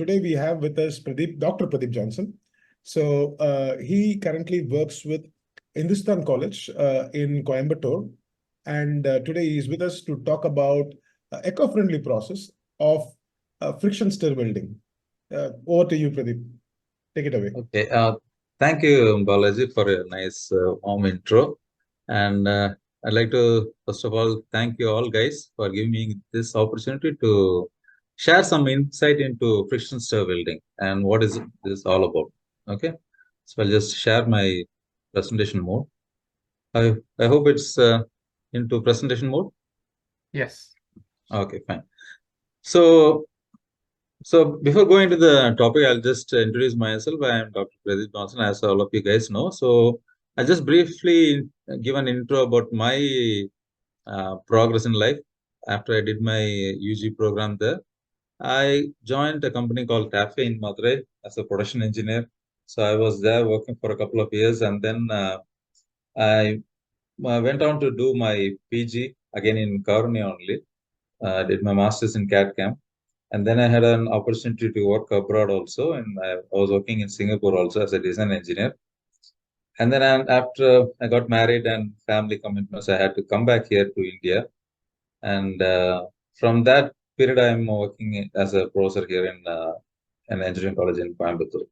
today we have with us Pradeep, Dr. Pradeep Johnson. So he currently works with Hindustan College in Coimbatore, and today he is with us to talk about eco-friendly process of friction stir welding. Over to you, Pradeep. Take it away. Okay. Thank you, Balaji, for a nice warm intro. And I'd like to, first of all, thank you all guys for giving me this opportunity to share some insight into friction stir welding and what is this all about. Okay. So I'll just share my presentation mode. I hope it's into presentation mode. Yes. Okay, fine. So before going to the topic, I'll just introduce myself. I am Dr. Pradeep Johnson, as all of you guys know. So I'll just briefly give an intro about my progress in life. After I did my UG program there, I joined a company called TAFE in Madurai as a production engineer. So I was there working for a couple of years, and then I went on to do my PG again in Karunya only. Did my master's in CAD/CAM. And then I had an opportunity to work abroad also, and I was working in Singapore also as a design engineer. And then after I got married and family commitments, I had to come back here to India. And from that period, I'm working as a professor here in an engineering college in Coimbatore.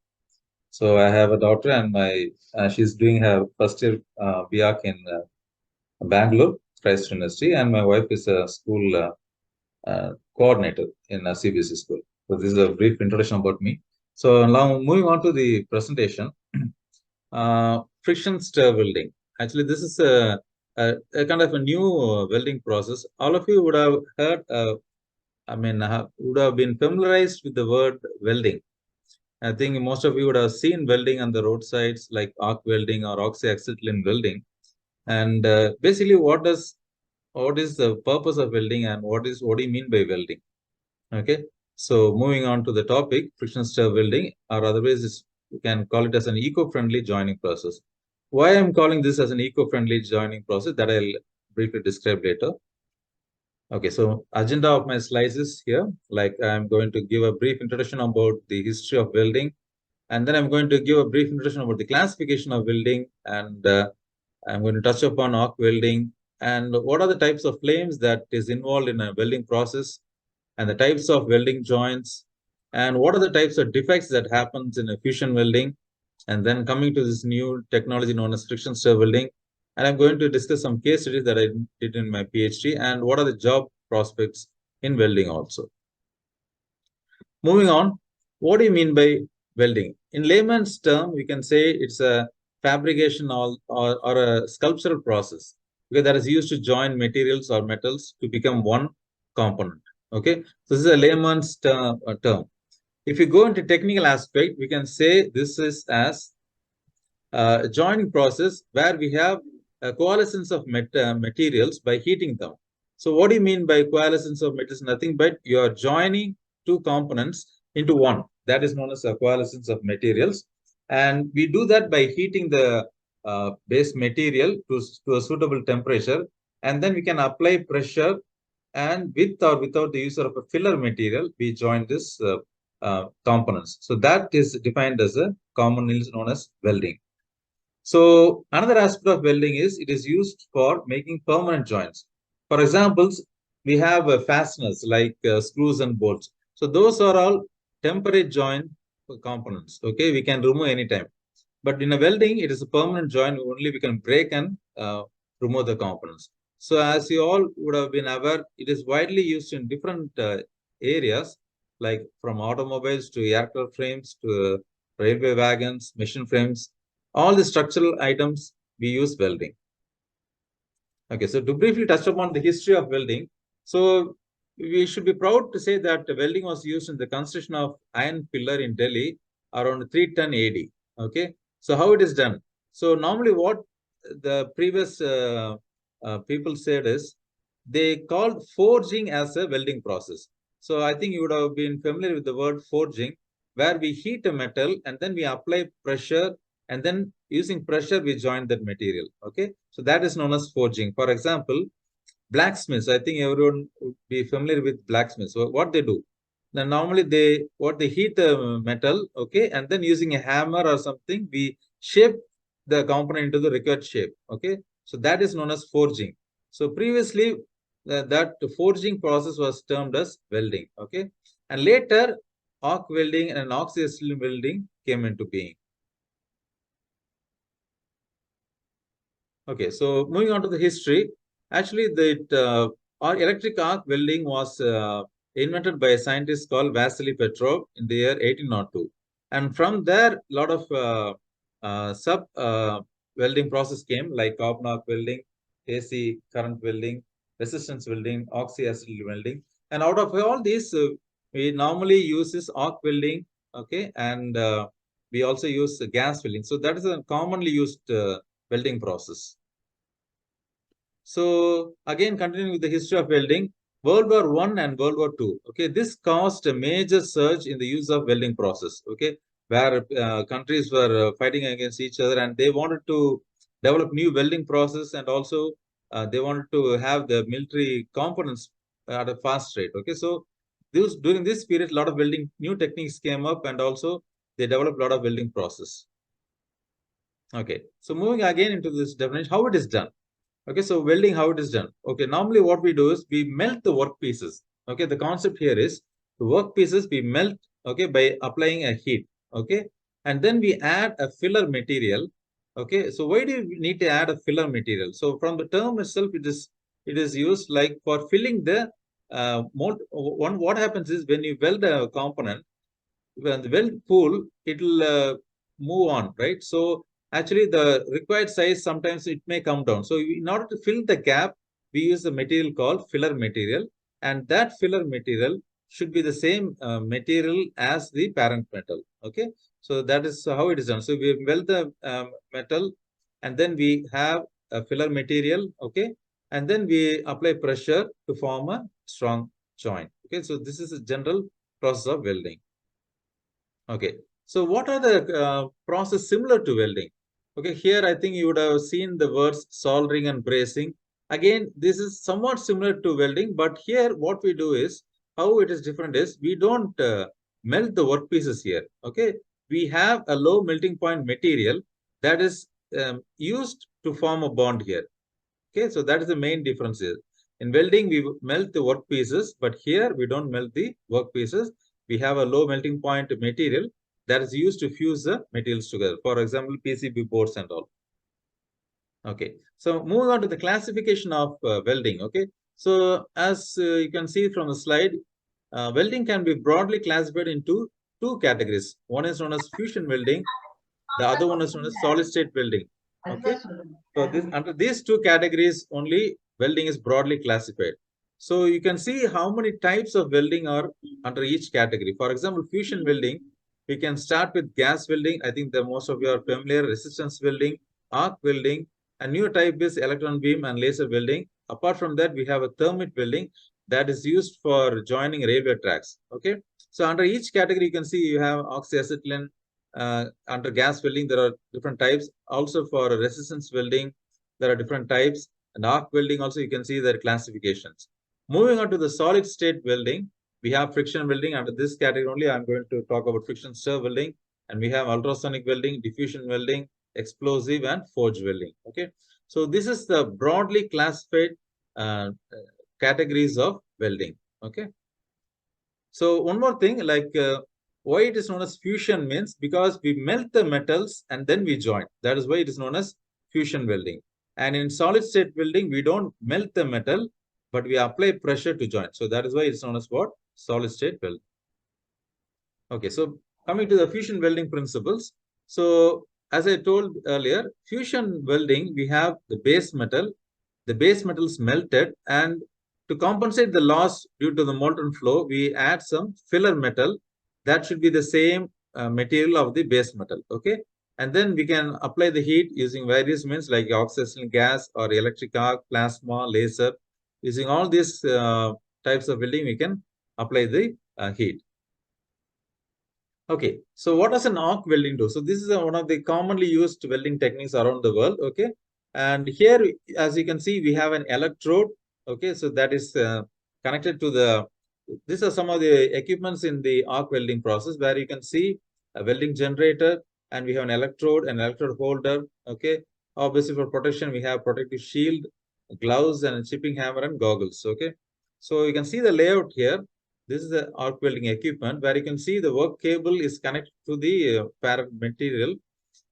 So I have a daughter, and she's doing her first year BAc in Bangalore, Christ University, and my wife is a school coordinator in a CBSE school. So this is a brief introduction about me. So now moving on to the presentation, friction stir welding. Actually, this is a kind of a new welding process. All of you would have heard, would have been familiarized with the word welding. I think most of you would have seen welding on the roadsides, like arc welding or oxyacetylene welding. And basically, what is the purpose of welding, and what do you mean by welding? Okay, so moving on to the topic, friction stir welding, or otherwise you can call it as an eco-friendly joining process. Why I'm calling this as an eco-friendly joining process, that I'll briefly describe later. Okay, so agenda of my slides is here. Like, I'm going to give a brief introduction about the history of welding, and then I'm going to give a brief introduction about the classification of welding, and I'm going to touch upon arc welding and what are the types of flames that is involved in a welding process, and the types of welding joints, and what are the types of defects that happens in a fusion welding, and then coming to this new technology known as friction stir welding. And I'm going to discuss some case studies that I did in my PhD, and what are the job prospects in welding also. Moving on, what do you mean by welding? In layman's term, we can say it's a fabrication or a sculptural process, because that is used to join materials or metals to become one component. Okay, so this is a layman's term. If you go into technical aspect, we can say this is as a joining process where we have a coalescence of materials by heating them. So what do you mean by coalescence of metals? Nothing but you are joining two components into one. That is known as a coalescence of materials. And we do that by heating the base material to a suitable temperature. And then we can apply pressure, and with or without the use of a filler material, we join this components. So that is defined as a commonly known as welding. So another aspect of welding is it is used for making permanent joints. For examples, we have fasteners like screws and bolts. So those are all temporary joint components. Okay, we can remove anytime. But in a welding, it is a permanent joint. Only we can break and remove the components. So as you all would have been aware, it is widely used in different areas, like from automobiles to aircraft frames to railway wagons, machine frames. All the structural items, we use welding. Okay, so to briefly touch upon the history of welding, so we should be proud to say that welding was used in the construction of iron pillar in Delhi around 310 AD. Okay, so how it is done? So normally what the previous people said is they called forging as a welding process. So I think you would have been familiar with the word forging, where we heat a metal and then we apply pressure, and then using pressure we join that material. Okay, so that is known as forging. For example, blacksmiths, I think everyone would be familiar with blacksmiths. So what they do, Now, normally they heat the metal, okay, and then using a hammer or something, we shape the component into the required shape, okay. So that is known as forging. So previously, that forging process was termed as welding, okay, and later arc welding and oxy-acetylene welding came into being. Okay, so moving on to the history, actually, our electric arc welding was invented by a scientist called Vasily Petrov in the year 1802, and from there, a lot of sub welding process came, like carbon arc welding, AC current welding, resistance welding, oxy-acetylene welding, and out of all these, we normally use this arc welding, okay, and we also use gas welding. So that is a commonly used welding process. So again, continuing with the history of welding, World War I and World War II. Okay, this caused a major surge in the use of welding process. Okay, where countries were fighting against each other, and they wanted to develop new welding process, and also they wanted to have the military components at a fast rate. Okay, so during this period, a lot of welding new techniques came up, and also they developed a lot of welding process. Okay, so moving again into this definition, how it is done. Okay, so welding, how it is done. Okay, normally what we do is we melt the work pieces. Okay, the concept here is the work pieces we melt, okay, by applying a heat. Okay, and then we add a filler material. Okay, so why do you need to add a filler material? So from the term itself, it is used like for filling the mold. What happens is when you weld a component, when the weld pool, it will move on, right? So actually the required size, sometimes it may come down. So in order to fill the gap, we use the material called filler material, and that filler material should be the same material as the parent metal. Okay, so that is how it is done. So we weld the metal, and then we have a filler material, okay, and then we apply pressure to form a strong joint. Okay, so this is a general process of welding. Okay, so what are the process similar to welding? Okay, here I think you would have seen the words soldering and bracing. Again, this is somewhat similar to welding, but here what we do is, how it is different is, we don't melt the workpieces here. Okay, we have a low melting point material that is used to form a bond here. Okay, so that is the main difference here. In welding, we melt the workpieces, but here we don't melt the workpieces. We have a low melting point material that is used to fuse the materials together. For example, PCB boards and all. Okay, so moving on to the classification of welding. Okay, so as you can see from the slide, welding can be broadly classified into two categories. One is known as fusion welding. The other one is known as solid state welding. Okay, so under these two categories only, welding is broadly classified. So you can see how many types of welding are under each category. For example, fusion welding, we can start with gas welding. I think the most of you are familiar. Resistance welding, arc welding. A new type is electron beam and laser welding. Apart from that, we have a thermite welding that is used for joining railway tracks. Okay, so under each category, you can see you have oxyacetylene. Under gas welding, there are different types. Also for resistance welding, there are different types. And arc welding also, you can see their classifications. Moving on to the solid state welding, we have friction welding. Under this category only, I'm going to talk about friction stir welding. And we have ultrasonic welding, diffusion welding, explosive and forge welding. Okay, so this is the broadly classified categories of welding. Okay, so one more thing, like why it is known as fusion means because we melt the metals and then we join. That is why it is known as fusion welding. And in solid state welding, we don't melt the metal, but we apply pressure to join. So that is why it's known as what? Solid state welding. Okay, so coming to the fusion welding principles. So as I told earlier, fusion welding, we have the base metal. The base metal is melted, and to compensate the loss due to the molten flow, we add some filler metal that should be the same material of the base metal. Okay, and then we can apply the heat using various means like oxidation gas or electric arc, plasma, laser. Using all these types of welding, we can apply the heat. Okay, so what does an arc welding do? So this is one of the commonly used welding techniques around the world. Okay, and here, as you can see, we have an electrode. Okay, so that is connected to the these are some of the equipments in the arc welding process, where you can see a welding generator, and we have an electrode holder. Okay. Obviously, for protection, we have protective shield, gloves, and a chipping hammer and goggles. Okay. So you can see the layout here. This is the arc welding equipment, where you can see the work cable is connected to the parent material,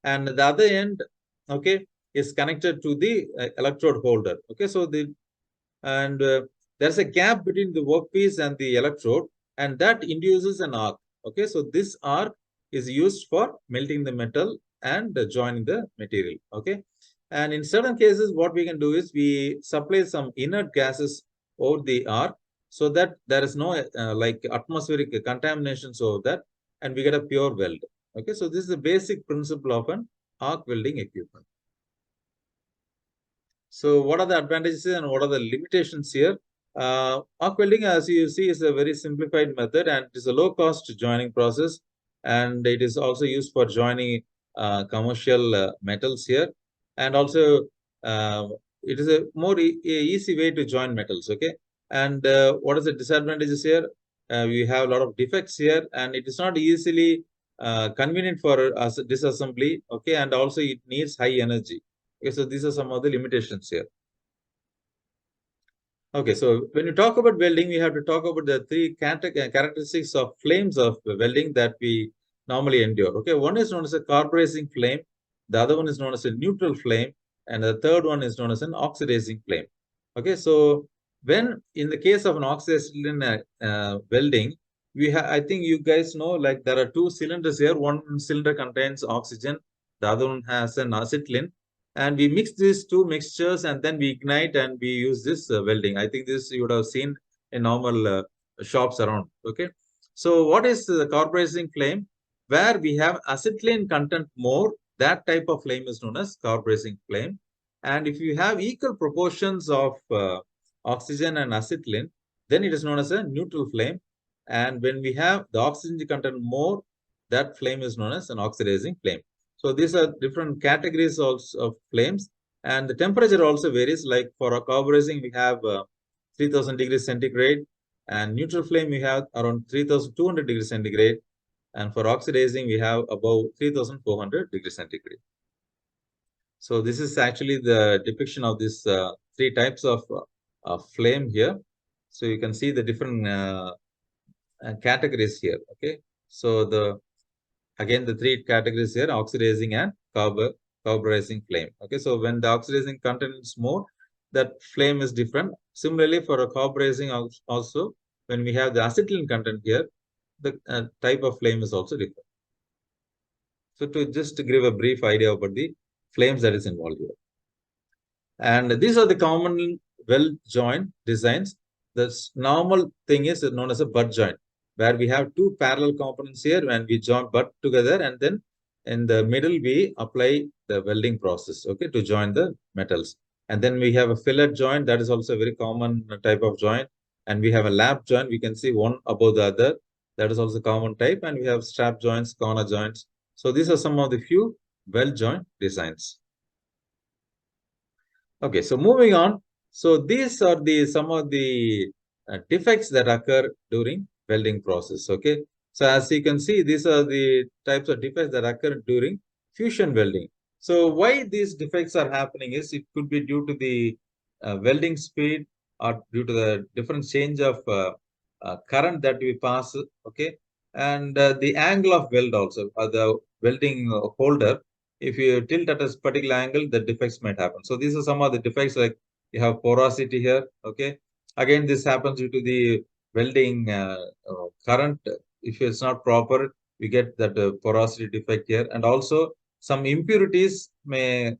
and the other end, okay, is connected to the electrode holder. Okay. So there's a gap between the workpiece and the electrode, and that induces an arc. Okay, so this arc is used for melting the metal and joining the material. Okay, and in certain cases, what we can do is we supply some inert gases over the arc, so that there is no like atmospheric contaminations over that, and we get a pure weld. Okay, so this is the basic principle of an arc welding equipment. So what are the advantages and what are the limitations here? Arc welding, as you see, is a very simplified method, and it is a low-cost joining process, and it is also used for joining commercial metals here, and also it is a more easy way to join metals. Okay, and what is the disadvantages here? We have a lot of defects here, and it is not easily convenient for us disassembly. Okay, and also it needs high energy. Okay, so these are some of the limitations here. Okay, so when you talk about welding, we have to talk about the three characteristics of flames of welding that we normally endure. Okay, one is known as a carburizing flame, the other one is known as a neutral flame, and the third one is known as an oxidizing flame. Okay, so when in the case of an oxidizing welding, I think you guys know, like there are two cylinders here. One cylinder contains oxygen, the other one has an acetylene, and we mix these two mixtures, and then we ignite and we use this welding. I think this you would have seen in normal shops around. Okay, so what is the carburizing flame? Where we have acetylene content more, that type of flame is known as carburizing flame. And if you have equal proportions of oxygen and acetylene, then it is known as a neutral flame. And when we have the oxygen content more, that flame is known as an oxidizing flame. So these are different categories also of flames, and the temperature also varies. Like for a carburizing, we have 3000 degrees centigrade, and neutral flame we have around 3200 degrees centigrade, and for oxidizing we have above 3400 degrees centigrade. So this is actually the depiction of these three types of flame here. So you can see the different categories here. Okay, so again, the three categories here: oxidizing and carburizing flame. Okay, so when the oxidizing content is more, that flame is different. Similarly, for a carburizing also, when we have the acetylene content here, the type of flame is also different. So to just give a brief idea about the flames that is involved here. And these are the common weld joint designs. The normal thing is known as a butt joint, where we have two parallel components here when we join butt together, and then in the middle we apply the welding process, okay, to join the metals. And then we have a fillet joint, that is also a very common type of joint. And we have a lap joint, we can see one above the other, that is also common type. And we have strap joints, corner joints. So these are some of the few weld joint designs. Okay, so moving on. So these are some of the defects that occur during welding process. Okay, so as you can see, these are the types of defects that occur during fusion welding. So why these defects are happening is it could be due to the welding speed, or due to the different change of current that we pass. Okay, and the angle of weld also, the welding holder. If you tilt at a particular angle, the defects might happen. So these are some of the defects, like you have porosity here. Okay, again, this happens due to the welding current. If it's not proper, we get that porosity defect here, and also some impurities may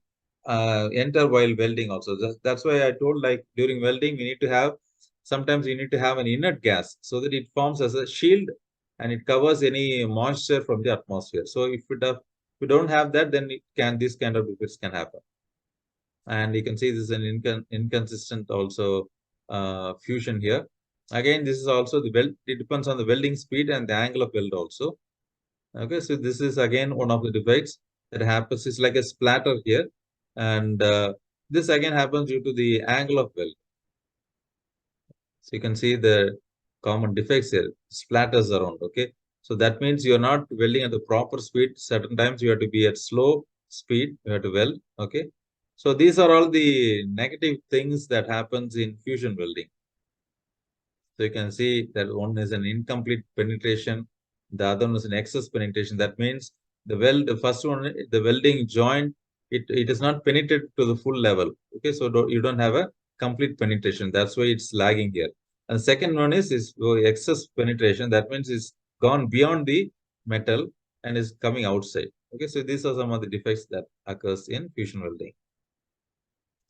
enter while welding also. That's why I told, like during welding, we need to have, sometimes you need to have an inert gas so that it forms as a shield and it covers any moisture from the atmosphere. So if we don't have that, then this kind of defects can happen. And you can see this is an inconsistent also fusion here. Again, this is also the weld. It depends on the welding speed and the angle of weld also. Okay, so this is again one of the defects that happens. It's like a splatter here, and this again happens due to the angle of weld. So you can see common defects here, splatters around. Okay, so that means you're not welding at the proper speed. Certain times you have to be at slow speed. You have to weld. Okay, so these are all the negative things that happens in fusion welding. So you can see that one is an incomplete penetration, the other one is an excess penetration. That means the first one, the welding joint, it is not penetrated to the full level. Okay, so you don't have a complete penetration. That's why it's lagging here. And the second one is excess penetration. That means it's gone beyond the metal and is coming outside. Okay, so these are some of the defects that occurs in fusion welding.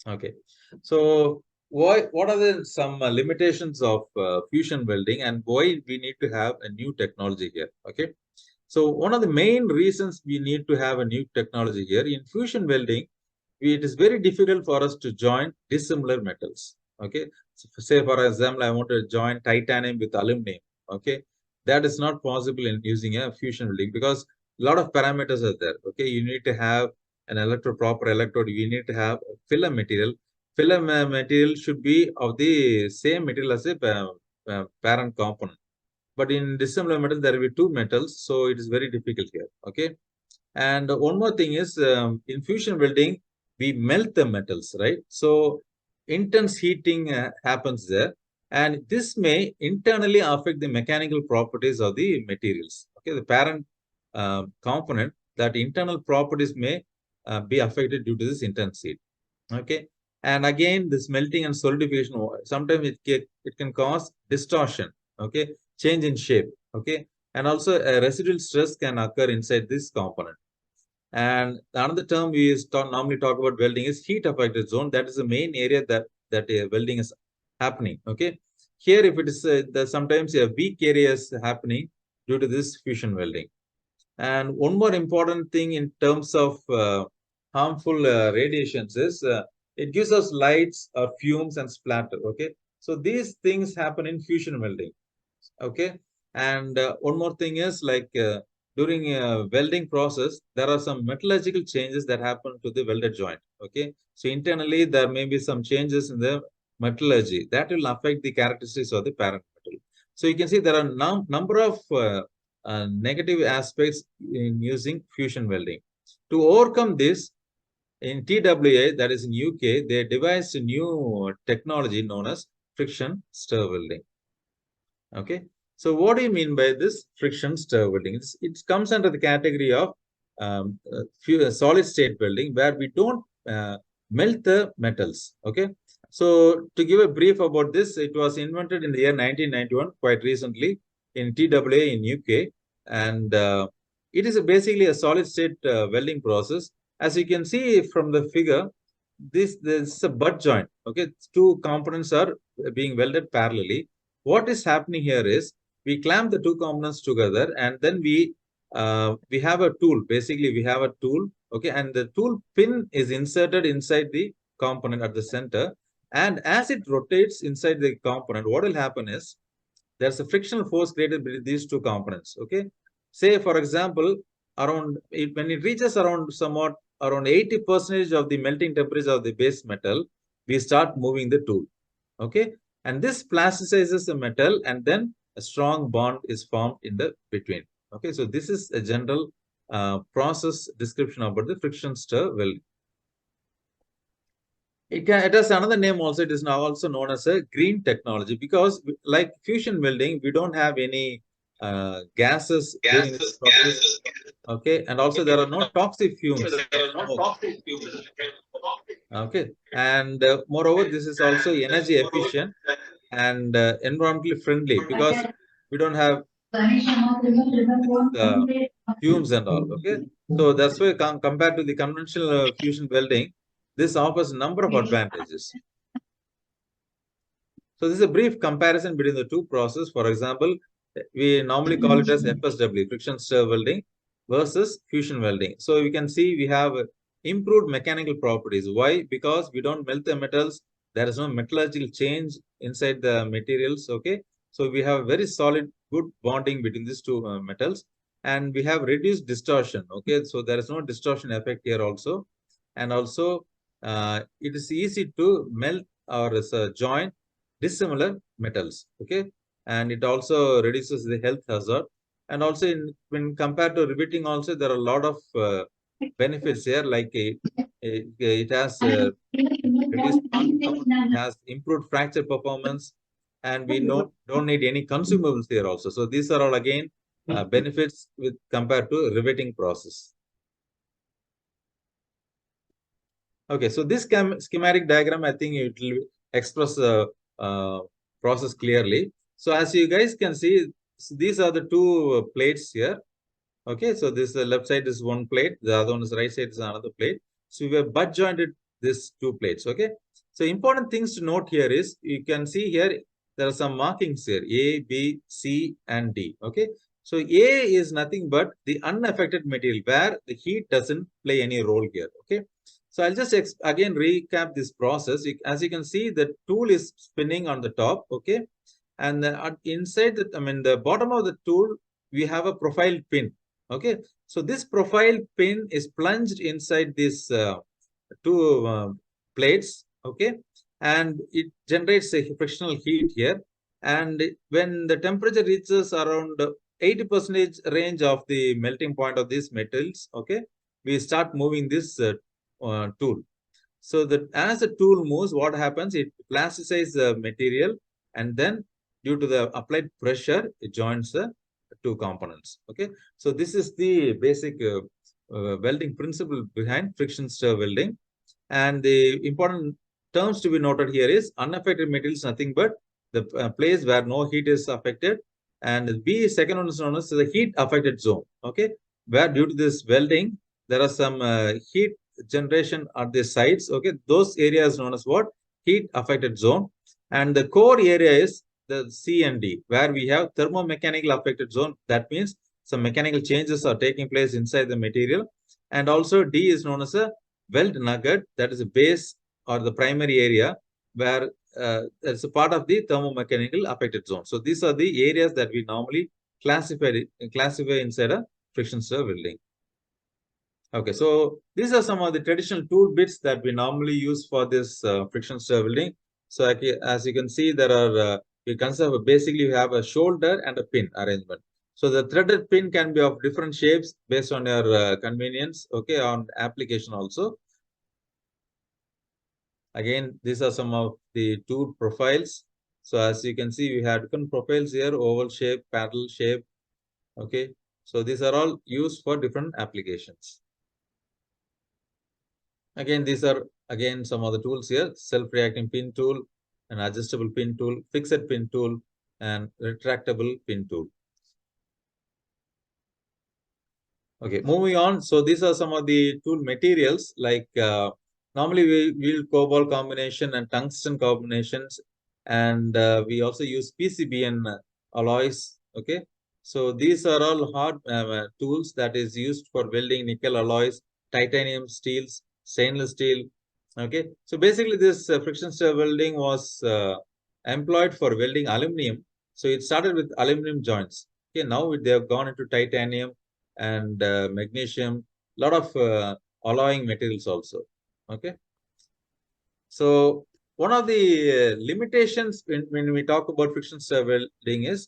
Okay, so what are the some limitations of fusion welding and why we need to have a new technology here? Okay, so one of the main reasons we need to have a new technology here in fusion welding, it is very difficult for us to join dissimilar metals. Okay, so say for example, I want to join titanium with aluminum. Okay, that is not possible in using a fusion welding because a lot of parameters are there. Okay, you need to have an proper electrode. You need to have a filler material. Filler material should be of the same material as a parent component. But in dissimilar metals, there will be two metals, so it is very difficult here. Okay, and one more thing is in fusion welding, we melt the metals, right? So intense heating happens there, and this may internally affect the mechanical properties of the materials. Okay, the parent component, that internal properties may be affected due to this intense heat. Okay, and again, this melting and solidification, sometimes it can cause distortion. Okay, change in shape. Okay, and also a residual stress can occur inside this component. And another term we normally talk about welding is heat affected zone. That is the main area that welding is happening. Okay, here if it is sometimes a weak area is happening due to this fusion welding. And one more important thing in terms of harmful radiations is it gives us lights or fumes and splatter. Okay, so these things happen in fusion welding. Okay, and one more thing is like during welding process, there are some metallurgical changes that happen to the welded joint. Okay, so internally there may be some changes in the metallurgy that will affect the characteristics of the parent metal. So you can see there are number of negative aspects in using fusion welding. To overcome this, in TWA, that is in UK, they devised a new technology known as friction stir welding. Okay, so what do you mean by this friction stir welding? It comes under the category of solid state welding, where we don't melt the metals. Okay, so to give a brief about this, it was invented in the year 1991, quite recently, in TWA in UK, and it is basically a solid state welding process. As you can see from the figure, this is a butt joint. Okay, two components are being welded parallelly. What is happening here is we clamp the two components together, and then we have a tool. Basically, we have a tool. Okay, and the tool pin is inserted inside the component at the center, and as it rotates inside the component, what will happen is there's a frictional force created between these two components. Okay, say for example, when it reaches around somewhat around 80% of the melting temperature of the base metal, we start moving the tool. Okay, and this plasticizes the metal, and then a strong bond is formed in the between. Okay, so this is a general process description about the friction stir welding. It has another name also. It is now also known as a green technology, because like fusion welding, we don't have any gases during this process. Okay, and also there are no toxic fumes. Okay, and moreover, this is also energy efficient and environmentally friendly, because we don't have fumes and all. Okay, so that's why compared to the conventional fusion welding, this offers a number of advantages. So this is a brief comparison between the two processes. For example, we normally call it as FSW, friction stir welding, versus fusion welding. So we can see we have improved mechanical properties. Why? Because we don't melt the metals. There is no metallurgical change inside the materials. Okay, so we have very solid, good bonding between these two metals, and we have reduced distortion. Okay, so there is no distortion effect here also, and also it is easy to melt or join dissimilar metals. Okay, and it also reduces the health hazard. And also, when compared to riveting, also there are a lot of benefits here. Like it has reduced pulse count, it has improved fracture performance, and we don't need any consumables here also. So these are all again benefits with compared to riveting process. Okay, so this schematic diagram, I think it will express the process clearly. So as you guys can see, these are the two plates here. Okay, so this left side is one plate, the other one is right side is another plate. So we have butt jointed these two plates. Okay, so important things to note here is you can see here there are some markings here A, B, C, and D. Okay, so A is nothing but the unaffected material where the heat doesn't play any role here. Okay, so I'll just again recap this process. As you can see, the tool is spinning on the top. Okay, and inside the the bottom of the tool we have a profile pin. Okay, so this profile pin is plunged inside these two plates. Okay, and it generates a frictional heat here, and when the temperature reaches around 80% range of the melting point of these metals, okay, we start moving this tool. So that as the tool moves, what happens, it plasticizes the material, and then due to the applied pressure, it joins the two components. Okay, so this is the basic welding principle behind friction stir welding. And the important terms to be noted here is unaffected material is nothing but the place where no heat is affected, and B, second one is known as the heat affected zone. Okay, where due to this welding there are some heat generation at the sides. Okay, those areas known as what? Heat affected zone. And the core area is the C and D, where we have thermomechanical affected zone. That means some mechanical changes are taking place inside the material. And also D is known as a weld nugget, that is a base or the primary area where that's a part of the thermomechanical affected zone. So these are the areas that we normally classify inside a friction stir welding. Okay, so these are some of the traditional tool bits that we normally use for this friction stir welding. So as you can see, there are we consider basically you have a shoulder and a pin arrangement. So the threaded pin can be of different shapes based on your convenience. Okay, on application also. Again, these are some of the tool profiles. So as you can see, we have different profiles here: oval shape, paddle shape. Okay, so these are all used for different applications. Again, these are again some of the tools here: self-reacting pin tool, an adjustable pin tool, fixed pin tool, and retractable pin tool. Okay, moving on. So these are some of the tool materials. Like normally we use cobalt combination and tungsten combinations, and we also use PCB and alloys. Okay, so these are all hard tools that is used for welding nickel alloys, titanium steels, stainless steel. Okay, so basically this friction stir welding was employed for welding aluminum. So it started with aluminum joints. Okay, now they have gone into titanium and magnesium, a lot of alloying materials also. Okay, so one of the limitations when we talk about friction stir welding is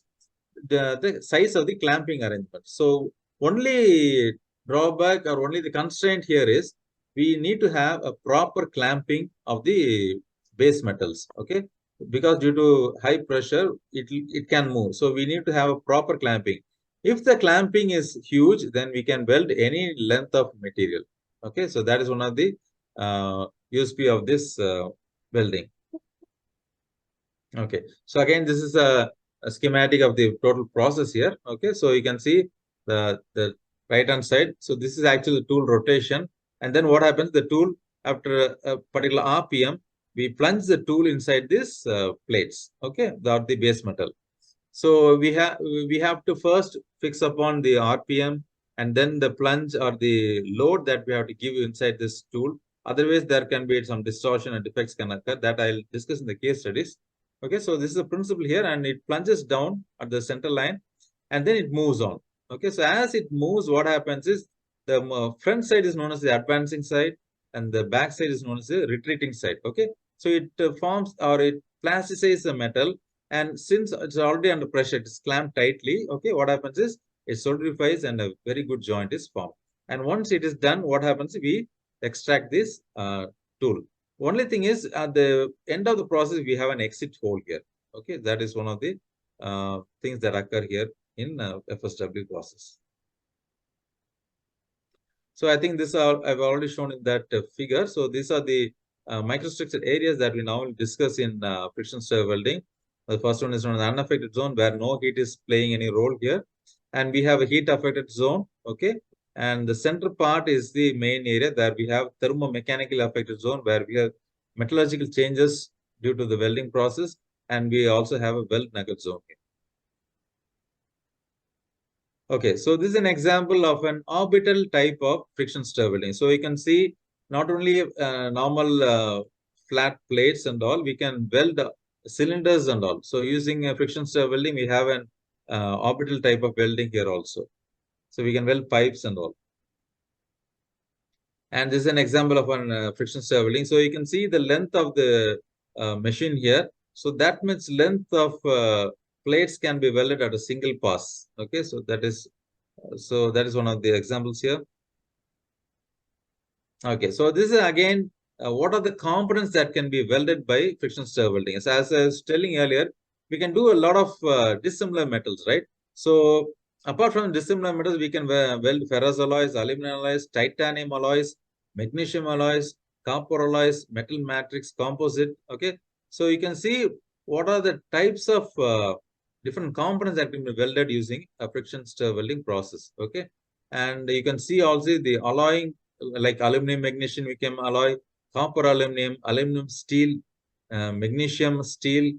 the size of the clamping arrangement. So only drawback or only the constraint here is we need to have a proper clamping of the base metals. Okay, because due to high pressure it can move, so we need to have a proper clamping. If the clamping is huge, then we can weld any length of material. Okay, so that is one of the USP of this welding. Okay, so again, this is a schematic of the total process here. Okay, so you can see the right hand side. So this is actually the tool rotation, and then what happens? The tool, after a particular RPM, we plunge the tool inside this plates. Okay, the base metal. So we have to first fix upon the RPM, and then the plunge or the load that we have to give inside this tool. Otherwise, there can be some distortion and defects can occur. That I'll discuss in the case studies. Okay, so this is the principle here, and it plunges down at the center line, and then it moves on. Okay, so as it moves, what happens is the front side is known as the advancing side, and the back side is known as the retreating side. Okay, so it forms or it plasticizes the metal, And since it's already under pressure, it's clamped tightly. Okay, what happens is it solidifies and a very good joint is formed. And once it is done, what happens? We extract this tool. Only thing is, at the end of the process, we have an exit hole here. Okay, that is one of the things that occur here in FSW process. So I think this I've already shown in that figure. So these are the microstructure areas that we now discuss in friction stir welding. The first one is on an unaffected zone where no heat is playing any role here. And we have a heat affected zone. Okay. And the center part is the main area that we have thermomechanical affected zone where we have metallurgical changes due to the welding process. And we also have a weld nugget zone here. Okay, so this is an example of an orbital type of friction stir welding. So you can see not only normal flat plates and all, we can weld cylinders and all. So using friction stir welding, we have an orbital type of welding here also. So we can weld pipes and all. And this is an example of an friction stir welding. So you can see the length of the machine here. So that means length of plates can be welded at a single pass. Okay, so that is one of the examples here. Okay, so this is again what are the components that can be welded by friction stir welding? So as I was telling earlier, we can do a lot of dissimilar metals, right? So apart from dissimilar metals, we can weld ferrous alloys, aluminum alloys, titanium alloys, magnesium alloys, copper alloys, metal matrix, composite. Okay, so you can see what are the types of different components that can be welded using a friction stir welding process. Okay, and you can see also the alloying like aluminum, magnesium, we can alloy, copper, aluminum, steel, magnesium, steel,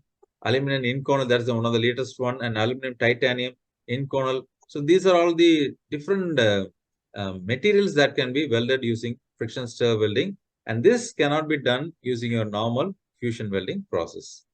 aluminum inconel. That's one of the latest one, and aluminum, titanium, inconel. So these are all the different materials that can be welded using friction stir welding, and this cannot be done using your normal fusion welding process.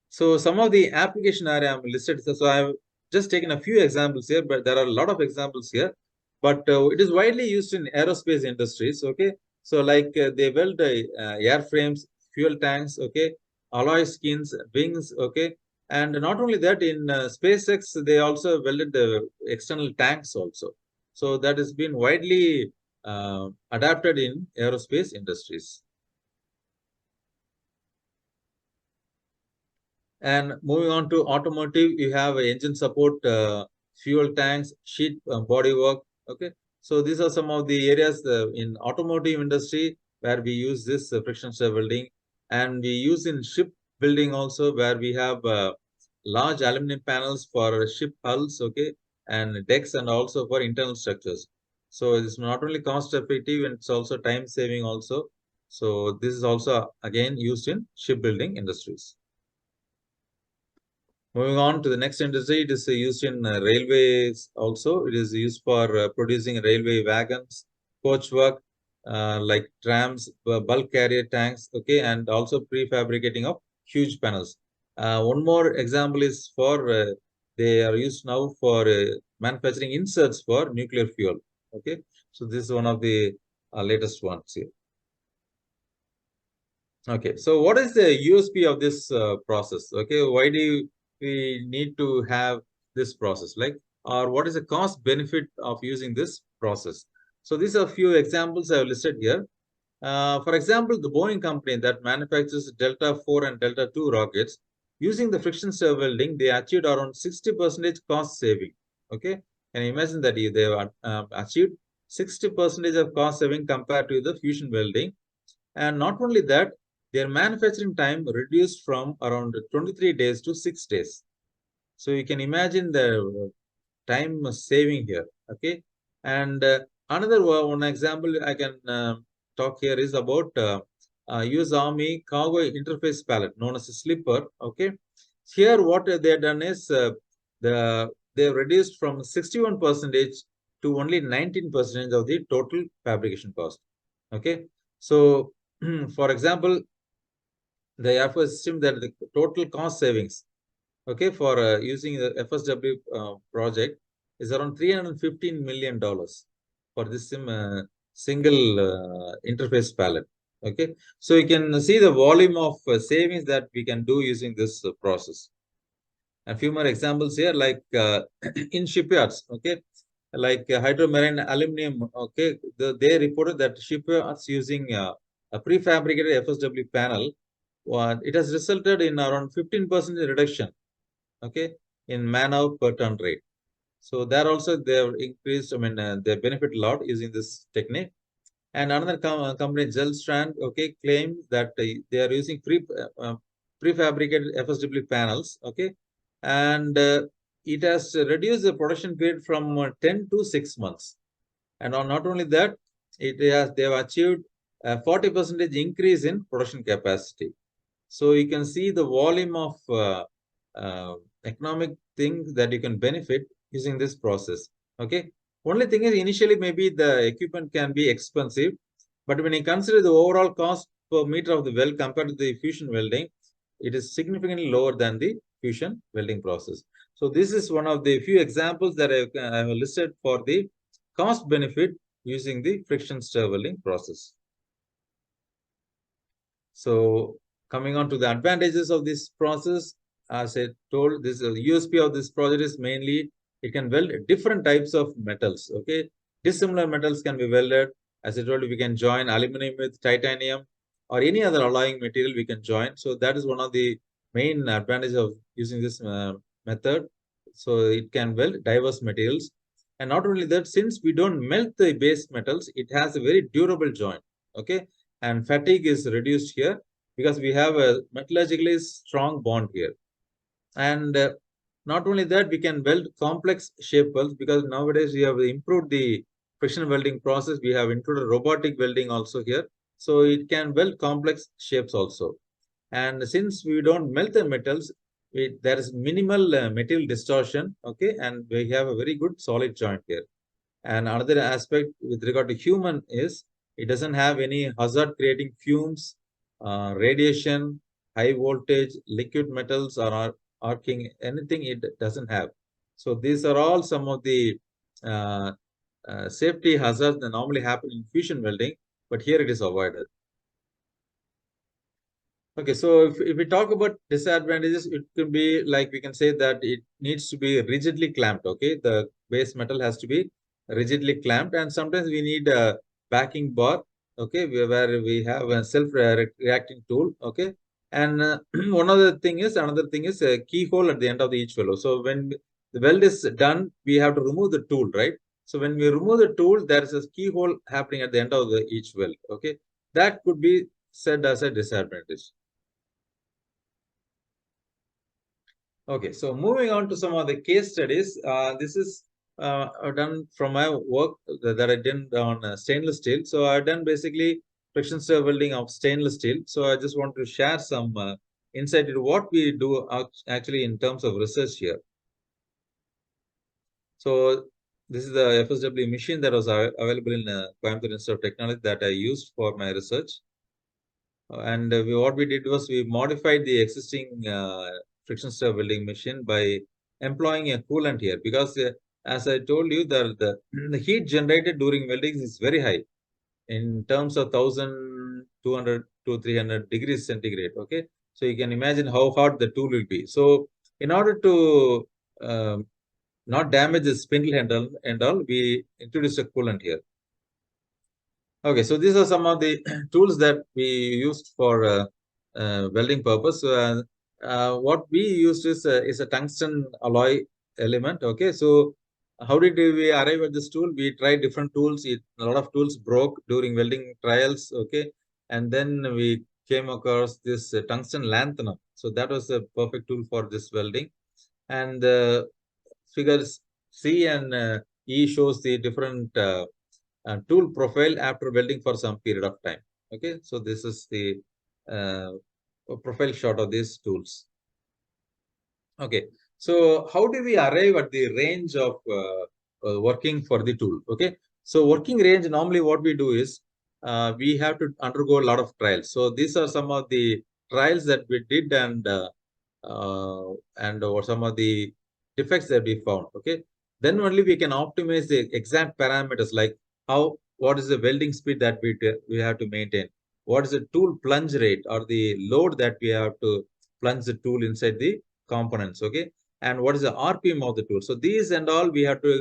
So some of the application area I'm listed. So I've just taken a few examples here, but there are a lot of examples here. But it is widely used in aerospace industries. Okay, so like they weld airframes, fuel tanks. Okay, alloy skins, wings. Okay, and not only that, in SpaceX they also welded the external tanks also. So that has been widely adapted in aerospace industries. And moving on to automotive, you have engine support, fuel tanks, sheet bodywork. Okay, so these are some of the areas in automotive industry where we use this friction stir welding, and we use in ship building also where we have large aluminum panels for ship hulls. Okay, and decks, and also for internal structures. So it's not only cost effective, and it's also time saving also. So this is also again used in shipbuilding industries. Moving on to the next industry, it is used in railways also. It is used for producing railway wagons, coachwork, like trams, bulk carrier tanks, okay, and also prefabricating of huge panels. One more example is for, they are used now for manufacturing inserts for nuclear fuel, okay. So this is one of the latest ones here. Okay, so what is the USP of this process? Okay, why do we need to have this process, like, or what is the cost benefit of using this process? So these are a few examples I have listed here. For example, the Boeing company that manufactures Delta 4 and Delta 2 rockets, using the friction stir welding, they achieved around 60% cost saving. Okay, can you imagine that they have achieved 60% of cost saving compared to the fusion welding? And not only that, their manufacturing time reduced from around 23 days to 6 days. So you can imagine the time saving here. Okay. And another one example I can talk here is about US Army cargo interface pallet known as a slipper. Okay. Here what they have done is they have reduced from 61% to only 19% of the total fabrication cost. Okay. So for example, the FS assumed that the total cost savings, okay, for using the FSW project is around $315 million for this single interface pallet. Okay, so you can see the volume of savings that we can do using this process. A few more examples here, like in shipyards, okay, like hydromarine aluminum, okay, they reported that shipyards using a prefabricated FSW panel, it has resulted in around 15% reduction, okay, in man-hour per ton rate. So there also they have increased, I mean, they benefit a lot using this technique. And another company, Gelstrand, okay, claims that they are using prefabricated FSW panels, okay, and it has reduced the production period from 10 to 6 months. And not only that, they have achieved a 40% increase in production capacity. So you can see the volume of uh, economic things that you can benefit using this process. Okay. Only thing is initially maybe the equipment can be expensive, but when you consider the overall cost per meter of the weld compared to the fusion welding, it is significantly lower than the fusion welding process. So this is one of the few examples that I have listed for the cost benefit using the friction stir welding process. So coming on to the advantages of this process, as I told, this USP of this project is mainly it can weld different types of metals. Okay, dissimilar metals can be welded. As I told you, we can join aluminum with titanium or any other alloying material we can join. So that is one of the main advantages of using this method. So it can weld diverse materials. And not only that, since we don't melt the base metals, it has a very durable joint. Okay, and fatigue is reduced here because we have a metallurgically strong bond here. And not only that, we can weld complex shape welds because nowadays we have improved the friction welding process. We have included robotic welding also here. So it can weld complex shapes also. And since we don't melt the metals, there is minimal material distortion, okay, and we have a very good solid joint here. And another aspect with regard to human is it doesn't have any hazard creating fumes, radiation, high voltage, liquid metals or arcing, anything it doesn't have. So these are all some of the uh, safety hazards that normally happen in fusion welding, but here it is avoided. Okay, so if we talk about disadvantages, it could be like we can say that it needs to be rigidly clamped. Okay, the base metal has to be rigidly clamped, and sometimes we need a backing bar. Okay, where we have a self-reacting tool. Okay, and another thing is a keyhole at the end of each fellow. So when the weld is done, we have to remove the tool, right? So when we remove the tool, there is a keyhole happening at the end of each weld. Okay, that could be said as a disadvantage. Okay, so moving on to some of the case studies. This is done from my work that I did on stainless steel. So I've done basically friction stir welding of stainless steel. So I just want to share some insight into what we do actually in terms of research here. So this is the FSW machine that was available in Coimbatore Institute of Technology that I used for my research. And what we did was we modified the existing friction stir welding machine by employing a coolant here because as I told you the heat generated during welding is very high in terms of 1200 to 300 degrees centigrade. Okay, so you can imagine how hot the tool will be. So in order to not damage the spindle and all, we introduced a coolant here. Okay, so these are some of the tools that we used for welding purpose. What we used is a tungsten alloy element. Okay, so how did we arrive at this tool? We tried different tools. A lot of tools broke during welding trials. Okay, and then we came across this tungsten lanthanum. So that was a perfect tool for this welding. And figures C and E shows the different tool profile after welding for some period of time. Okay, so this is the uh, profile shot of these tools. Okay, so how do we arrive at the range of working for the tool? Okay, so working range, normally what we do is we have to undergo a lot of trials. So these are some of the trials that we did and or some of the defects that we found. Okay, then only we can optimize the exact parameters like what is the welding speed that we have to maintain, what is the tool plunge rate or the load that we have to plunge the tool inside the components, okay? And what is the RPM of the tool? So these and all we have to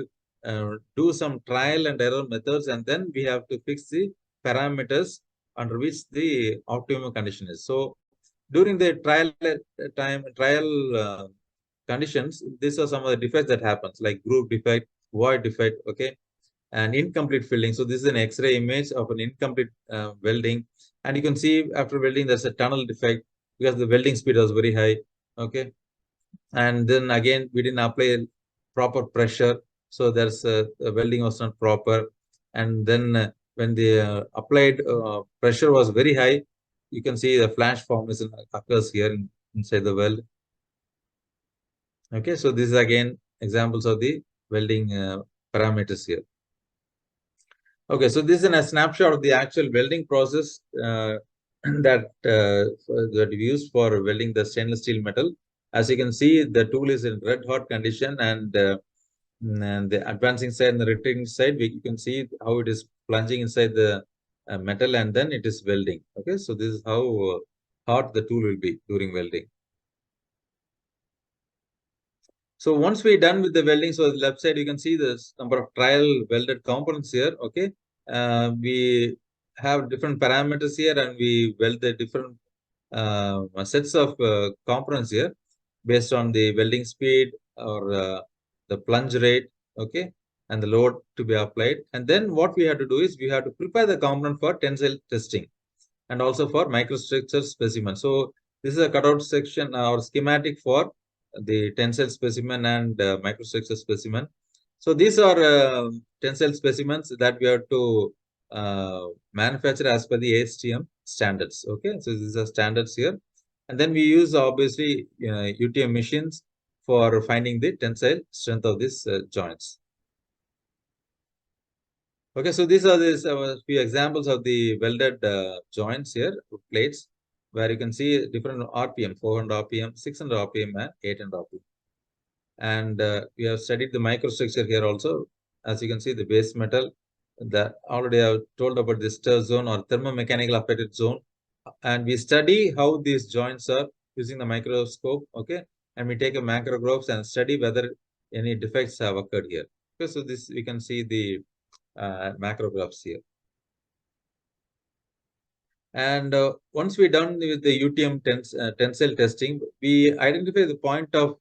do some trial and error methods, and then we have to fix the parameters under which the optimum condition is. So during the trial conditions, these are some of the defects that happens, like groove defect, void defect, okay, and incomplete filling. So this is an X-ray image of an incomplete welding, and you can see after welding there's a tunnel defect because the welding speed was very high, okay, and then again we didn't apply proper pressure, so there's the welding was not proper, and then when the applied pressure was very high, you can see the flash formation occurs here inside the weld. Okay, so this is again examples of the welding parameters here. Okay, so this is a snapshot of the actual welding process that we use for welding the stainless steel metal. As you can see, the tool is in red hot condition, and the advancing side and the retreating side, you can see how it is plunging inside the metal, and then it is welding. Okay, so this is how hot the tool will be during welding. So once we're done with the welding, so the left side you can see this number of trial welded components here. Okay, we have different parameters here, and we weld the different sets of components here based on the welding speed or the plunge rate. Okay, and the load to be applied. And then what we have to do is we have to prepare the component for tensile testing and also for microstructure specimen. So this is a cutout section or schematic for the tensile specimen and microstructure specimen. So these are tensile specimens that we have to manufacture as per the ASTM standards. Okay, so these are standards here, and then we use obviously UTM machines for finding the tensile strength of these joints. Okay, so these are the few examples of the welded joints here, plates, where you can see different RPM, 400 RPM, 600 RPM, and 800 RPM. And we have studied the microstructure here also. As you can see, the base metal, that already I have told about the stir zone or thermomechanical affected zone. And we study how these joints are using the microscope, okay? And we take a macrographs and study whether any defects have occurred here. Okay, so this we can see the macrographs here. And once we're done with the UTM tensile testing, we identify the point of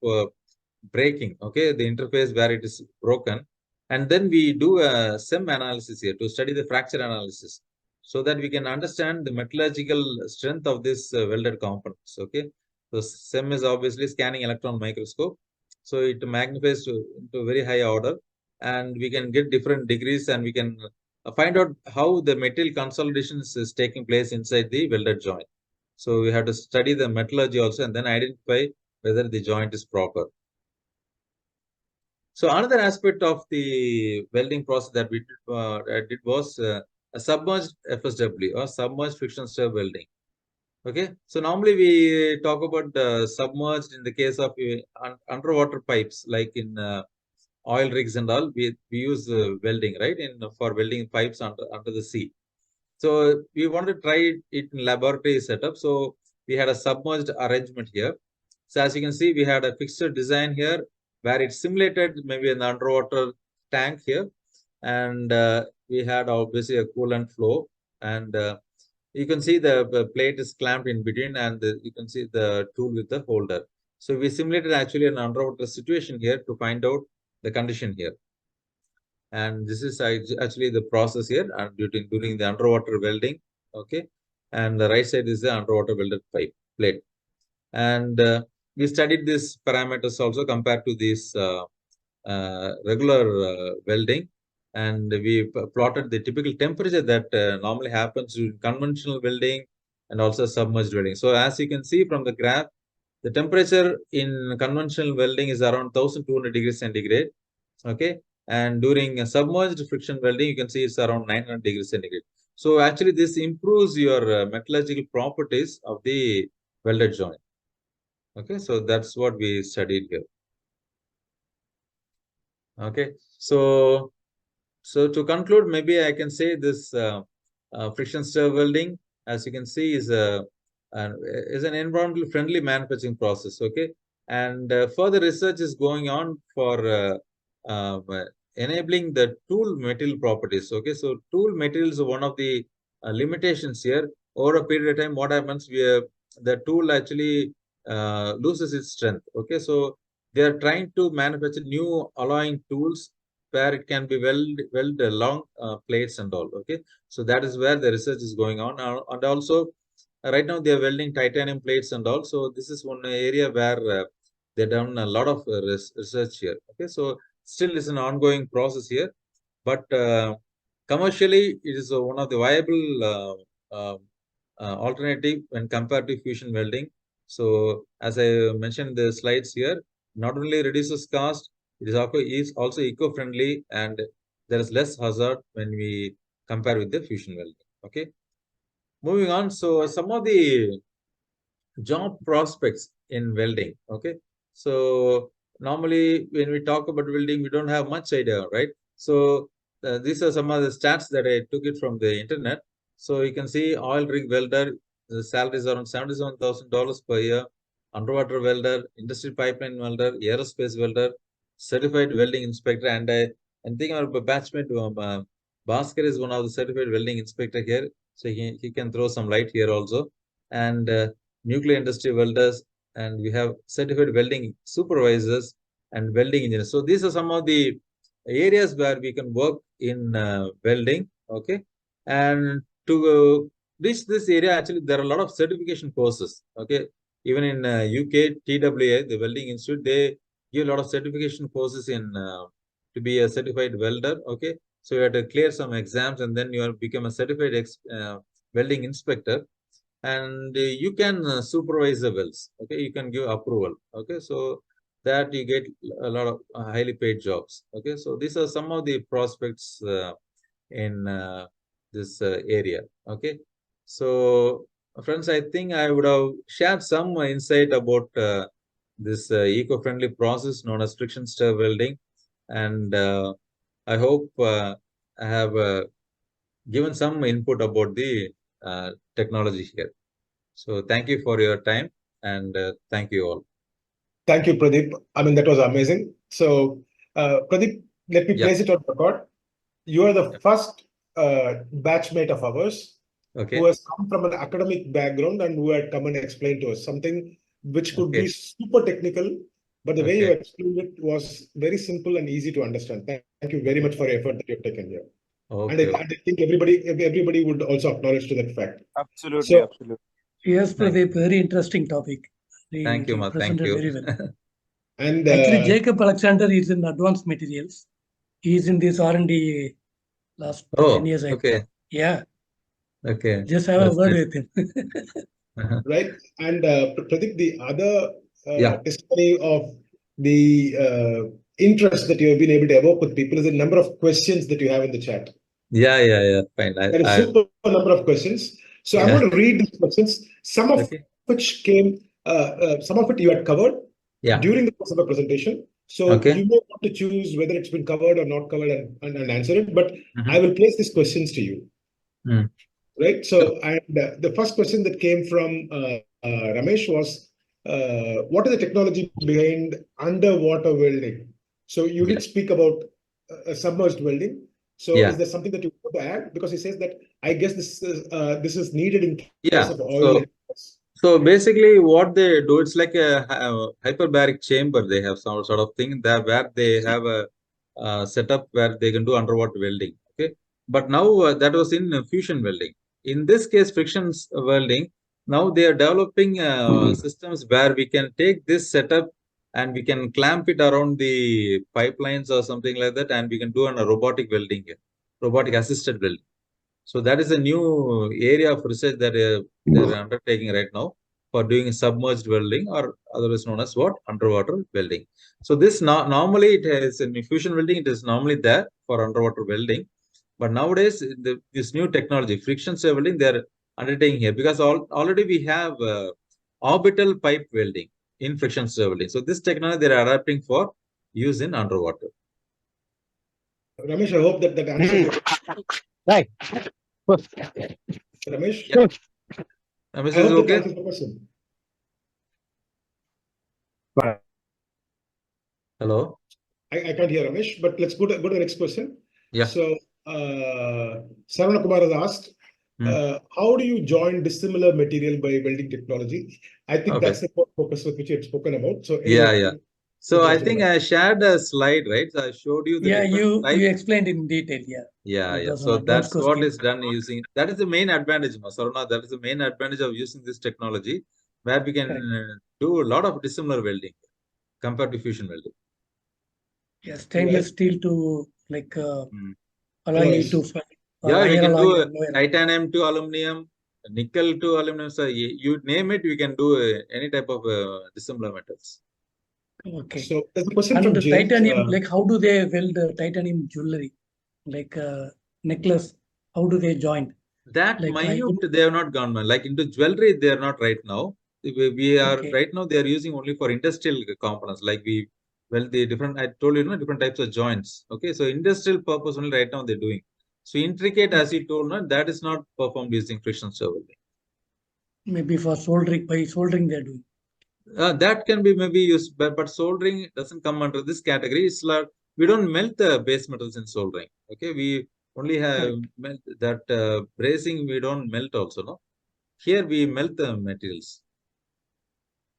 breaking, okay, the interface where it is broken. And then we do a SEM analysis here to study the fracture analysis so that we can understand the metallurgical strength of this welded components, okay. So SEM is obviously scanning electron microscope. So it magnifies to very high order, and we can get different degrees, and we can find out how the material consolidation is taking place inside the welded joint. So we have to study the metallurgy also, and then identify whether the joint is proper. So another aspect of the welding process that we did was a submerged FSW or submerged friction stir welding. Okay, so normally we talk about submerged in the case of underwater pipes, like in oil rigs and all. We use welding, right, in for welding pipes under the sea. So we wanted to try it in laboratory setup. So we had a submerged arrangement here. So as you can see, we had a fixture design here where it simulated maybe an underwater tank here, and we had obviously a coolant flow, and you can see the plate is clamped in between, and you can see the tool with the holder. So we simulated actually an underwater situation here to find out the condition here. And this is actually the process here during the underwater welding, okay. And the right side is the underwater welded pipe plate. And we studied these parameters also compared to this regular welding, and we plotted the typical temperature that normally happens in conventional welding and also submerged welding. So as you can see from the graph, the temperature in conventional welding is around 1200 degrees centigrade, okay, and during submerged friction welding, you can see it's around 900 degrees centigrade. So actually this improves your metallurgical properties of the welded joint. Okay, so that's what we studied here. Okay, so to conclude, maybe I can say this friction stir welding as you can see, is an environmentally friendly manufacturing process. Okay, and further research is going on for uh, enabling the tool material properties. Okay, so tool material is one of the limitations here. Over a period of time, what happens? The tool actually loses its strength. Okay, so they are trying to manufacture new alloying tools where it can be weld long plates and all. Okay, so that is where the research is going on, and also right now they are welding titanium plates and all. So this is one area where they've done a lot of research here. Okay, so still is an ongoing process here, but commercially it is one of the viable alternative when compared to fusion welding. So as I mentioned in the slides here, not only reduces cost, it is also eco-friendly, and there is less hazard when we compare with the fusion welding. Okay, moving on. So some of the job prospects in welding. Okay, so normally when we talk about welding, we don't have much idea, right? So these are some of the stats that I took it from the internet. So you can see oil rig welder, the salary is around $77,000 per year. Underwater welder, industry pipeline welder, aerospace welder, certified welding inspector, and I think our batchmate Bhaskar is one of the certified welding inspector here. So he can throw some light here also. And nuclear industry welders, and we have certified welding supervisors and welding engineers. So these are some of the areas where we can work in welding. Okay, and to reach this area, actually there are a lot of certification courses. Okay, even in UK, TWA, the Welding Institute, they give a lot of certification courses in to be a certified welder. Okay, so you have to clear some exams, and then you have become a certified welding inspector, and you can supervise the wells. Okay, you can give approval. Okay, so that you get a lot of highly paid jobs. Okay, so these are some of the prospects in this area. Okay, so friends, I think I would have shared some insight about this eco-friendly process known as friction stir welding, and I hope I have given some input about the technology here. So thank you for your time, and thank you all. Thank you, Pradeep. I mean, that was amazing. So, Pradeep, let me place it on record. You are the first batchmate of ours who has come from an academic background and who had come and explained to us something which could be super technical, but the way you explained it was very simple and easy to understand. Thank you very much for your effort that you've taken here. And I think everybody would also acknowledge to that fact. Absolutely, absolutely. Yes, Pradeep, very interesting topic. Thank you, Ma. Thank you. Very well. And actually, Jacob Alexander is in advanced materials. He is in this R&D last 10 years. Okay. Yeah. Okay. Just have a word with him. Right. And Pradeep, the other testimony of the interest that you have been able to evoke with people is the number of questions that you have in the chat. Yeah. Fine. There is a super number of questions. So I'm going to read these questions. Some of which came, some of it you had covered during the course of the presentation. So you may want to choose whether it's been covered or not covered and answer it. But I will place these questions to you. Right. So, and the first question that came from Ramesh was, what is the technology behind underwater welding? So you did speak about submerged welding. So is there something that you want to add? Because he says that I guess this is needed in case of oil. So basically, what they do, it's like a hyperbaric chamber. They have some sort of thing there where they have a setup where they can do underwater welding. Okay, but now that was in fusion welding. In this case, friction welding. Now they are developing systems where we can take this setup and we can clamp it around the pipelines or something like that, and we can do a robotic welding here, robotic assisted welding. So that is a new area of research that they're undertaking right now for doing submerged welding, or otherwise known as what? Underwater welding. So this normally it is in fusion welding, it is normally there for underwater welding. But nowadays, this new technology, friction stir welding, they're undertaking here because already we have orbital pipe welding in friction stir welding. So this technology they're adapting for use in underwater. Ramesh, I hope that answers your question. Right. Ramesh? Amish, I is hope that okay? answers the question. Hello? I can't hear Amish, but let's go to the next question. Yeah. So, Saravana Kumar has asked, how do you join dissimilar material by welding technology? I think Okay. that's the focus with which you have spoken about. So, Yeah. So I think I shared a slide, right? So I showed you the you types. explained in detail. Yeah. So that's what is done using. That is the main advantage, Saruna. That is the main advantage of using this technology, where we can do a lot of dissimilar welding compared to fusion welding. Yeah, stainless steel to like alloy to yeah, we can alloy, do titanium to aluminum, nickel to aluminum. So you name it, we can do any type of dissimilar metals. Okay. So there's a question and from the James. Titanium, like how do they weld titanium jewelry, like necklace? How do they join? That like minute, they have not gone, like into jewelry, they are not right now. We are right now, they are using only for industrial components, like the different, I told you, different types of joints. Okay, so industrial purpose only right now they're doing. So intricate, as you told, that is not performed using friction stir welding. Maybe for soldering, by soldering they're doing. That can be maybe used, but soldering doesn't come under this category. It's like we don't melt the base metals in soldering. Okay, we only have melt that bracing. We don't melt also, no. Here we melt the materials.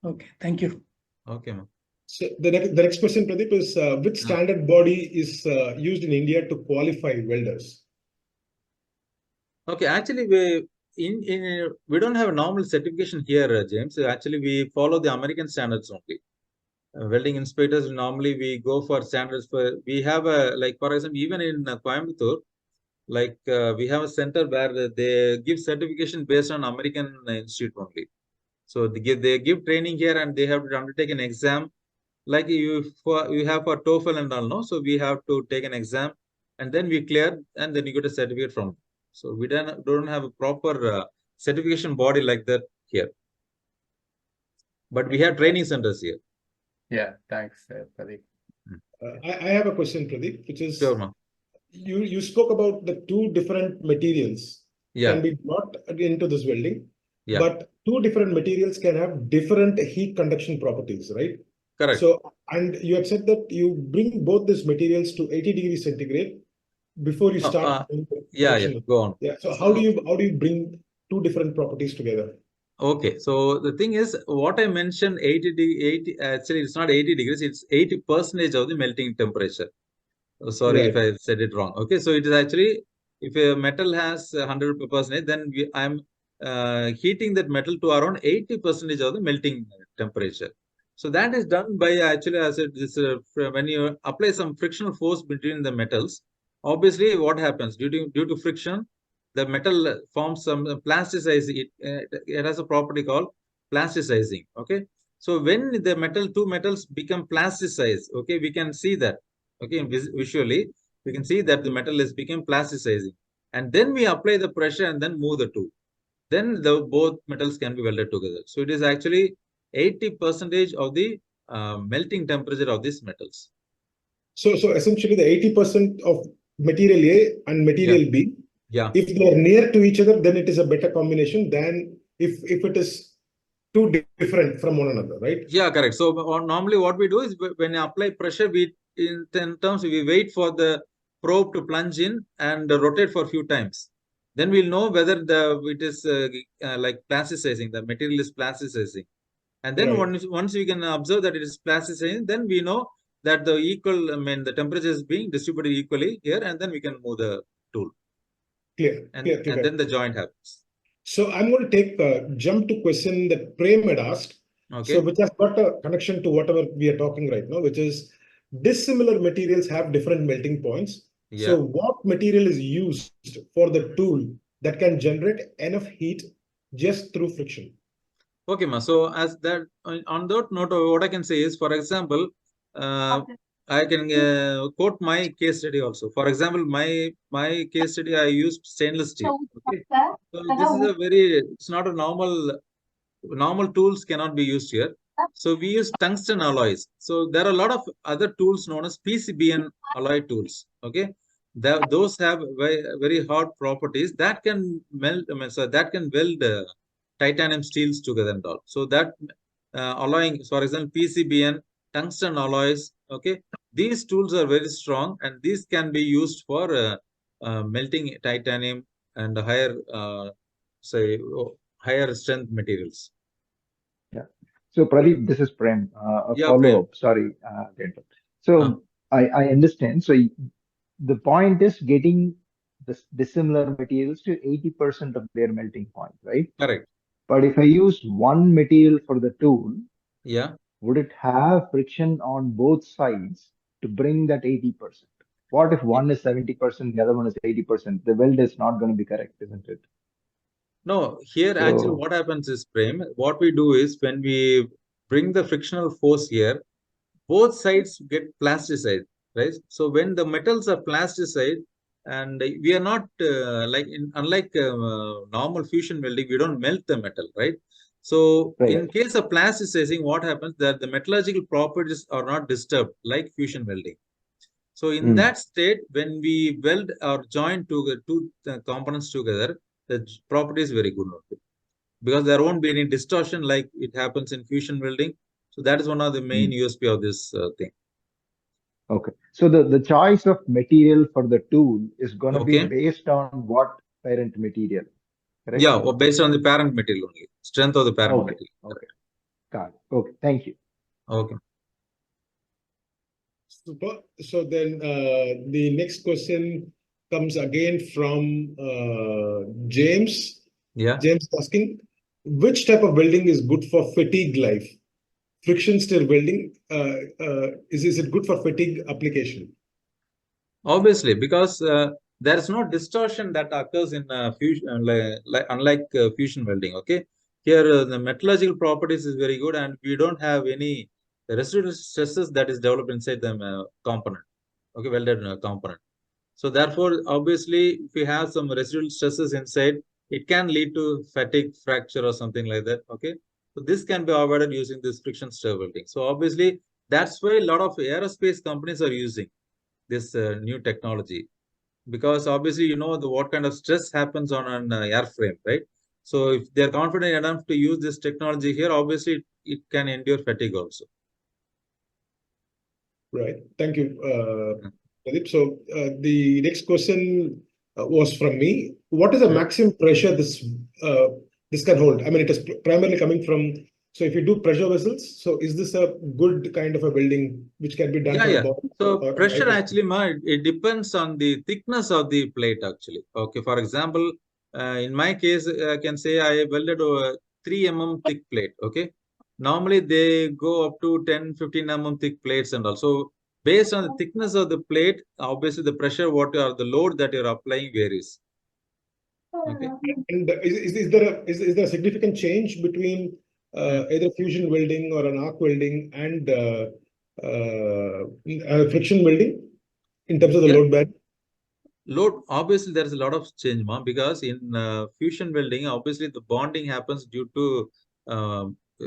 Okay, thank you. Okay, ma'am. So the next question, Pradeep, is which standard body is used in India to qualify welders? Okay, actually we don't have a normal certification here, James. Actually, we follow the American standards only. Welding inspectors, normally we go for standards. We have a, like, for example, even in Coimbatore, like we have a center where they give certification based on American institute only. So they give training here, and they have to undertake an exam, like you have for TOEFL and all, no. So we have to take an exam, and then we clear, and then you get a certificate from. So we don't have a proper certification body like that here, but we have training centers here. Yeah, thanks, Pradeep. I have a question, Pradeep, which is, sure, you spoke about the two different materials can be brought into this welding, but two different materials can have different heat conduction properties, right? Correct. So, and you have said that you bring both these materials to 80 degrees centigrade before you start. Go on. So how do you bring two different properties together? Okay, so the thing is, what I mentioned, 80 actually it's not 80 degrees, it's 80% of the melting temperature. Oh, sorry if I said it wrong. Okay, so it is actually, if a metal has 100%, then I'm heating that metal to around 80% of the melting temperature. So that is done by, actually, as it is, when you apply some frictional force between the metals, obviously what happens due to friction, the metal forms some plasticizing. It has a property called plasticizing. Okay, so when the two metals become plasticized, okay, we can see that. Okay, visually we can see that the metal is become plasticizing, and then we apply the pressure and then move the two. Then both metals can be welded together. So it is actually 80% of the melting temperature of these metals. So essentially the 80% of material A and material B, if they are near to each other, then it is a better combination than if it is too different from one another, right? Yeah, correct. So normally what we do is, when you apply pressure, we wait for the probe to plunge in and rotate for a few times. Then we'll know whether it is like plasticizing, the material is plasticizing. And then once we can observe that it is plasticizing, then we know that the temperature is being distributed equally here, and then we can move the tool. Clear. And then the joint happens. So I'm going to take a jump to question that Prem had asked. Okay. So which has got a connection to whatever we are talking right now, which is dissimilar materials have different melting points. So what material is used for the tool that can generate enough heat just through friction? Okay, ma. So as that, on that note, what I can say is, for example, I can quote my case study also. For example, my case study, I used stainless steel. Okay. So this is it's not a normal tools cannot be used here. So we use tungsten alloys. So there are a lot of other tools known as PCBN alloy tools. Okay. Those have very hard properties that can melt, so that can weld titanium steels together and all. So that allowing, for example, PCBN, tungsten alloys, okay, these tools are very strong, and these can be used for melting titanium and higher, higher strength materials. Yeah. So Pradeep, this is Prem. A Yeah, follow-up. Sorry, so I understand. So the point is getting the dissimilar materials to 80% of their melting point, right? Correct. But if I use one material for the tool, Yeah. would it have friction on both sides to bring that 80%? What if one is 70%, the other one is 80%? The weld is not going to be correct, isn't it? No, here actually what happens is, Prem, what we do is when we bring the frictional force here, both sides get plasticized, right? So when the metals are plasticized, and we are not unlike normal fusion welding, we don't melt the metal, right? So in case of plasticizing, what happens that the metallurgical properties are not disturbed like fusion welding. So in that state, when we weld or join two components together, the property is very good, because there won't be any distortion like it happens in fusion welding. So that is one of the main USP of this thing. Okay. So the choice of material for the tool is going to be based on what parent material, correct? Yeah, or based on the parent material only, strength of the parent material. Okay. Got it. Okay. Thank you. Okay. Super. So then the next question comes again from James. Yeah. James asking, which type of welding is good for fatigue life? Friction stir welding, is it good for fatigue application? Obviously, because there is no distortion that occurs in fusion, unlike fusion welding. Okay, here the metallurgical properties is very good, and we don't have any residual stresses that is developed inside the component. Okay, welded component. So therefore, obviously, if you have some residual stresses inside, it can lead to fatigue, fracture, or something like that. Okay, so this can be avoided using this friction stir welding. So obviously, that's why a lot of aerospace companies are using this new technology, because obviously what kind of stress happens on an airframe, right? So if they're confident enough to use this technology here, obviously it can endure fatigue also. Right. Thank you, Pradeep. So the next question was from me. What is the maximum pressure this can hold? I mean, it is primarily coming from. So if you do pressure vessels, so is this a good kind of a welding which can be done? Yeah. So pressure actually, it depends on the thickness of the plate actually. Okay. For example, in my case, I can say I welded a 3 mm thick plate. Okay. Normally they go up to 10, 15 mm thick plates and also based on the thickness of the plate, obviously the pressure, the load that you're applying varies. Okay. And is there a significant change between either fusion welding or an arc welding and friction welding in terms of the load bearing? Load, obviously there is a lot of change, because in fusion welding, obviously the bonding happens due to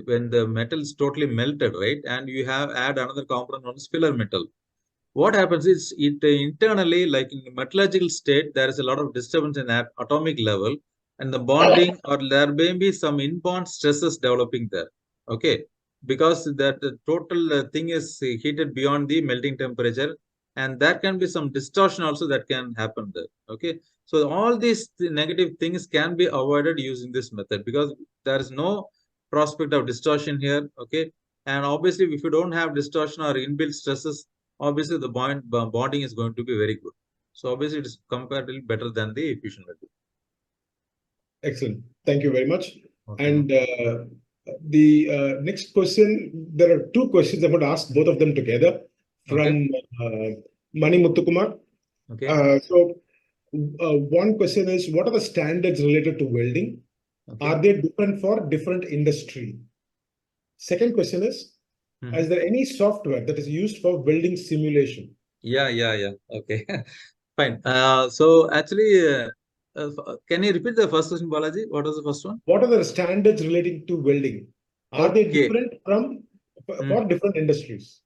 when the metal is totally melted, right? And you add another component on filler metal. What happens is it internally, like in the metallurgical state, there is a lot of disturbance in that atomic level, and the bonding or there may be some inbound stresses developing there. Okay, because that the total thing is heated beyond the melting temperature, and there can be some distortion also that can happen there. Okay, so all these negative things can be avoided using this method, because there is no prospect of distortion here. Okay, and obviously if you don't have distortion or inbuilt stresses, obviously the bonding is going to be very good. So obviously it is comparatively better than the fusion welding. Excellent. Thank you very much. Okay. And the next question, there are two questions. I'm going to ask both of them together from Mani Muthukumar. Okay. So one question is, what are the standards related to welding? Okay. Are they different for different industry? Second question is, is there any software that is used for welding simulation? Yeah. Okay. Fine. So actually, can you repeat the first question, Balaji? What was the first one? What are the standards relating to welding? Are they different for different industries?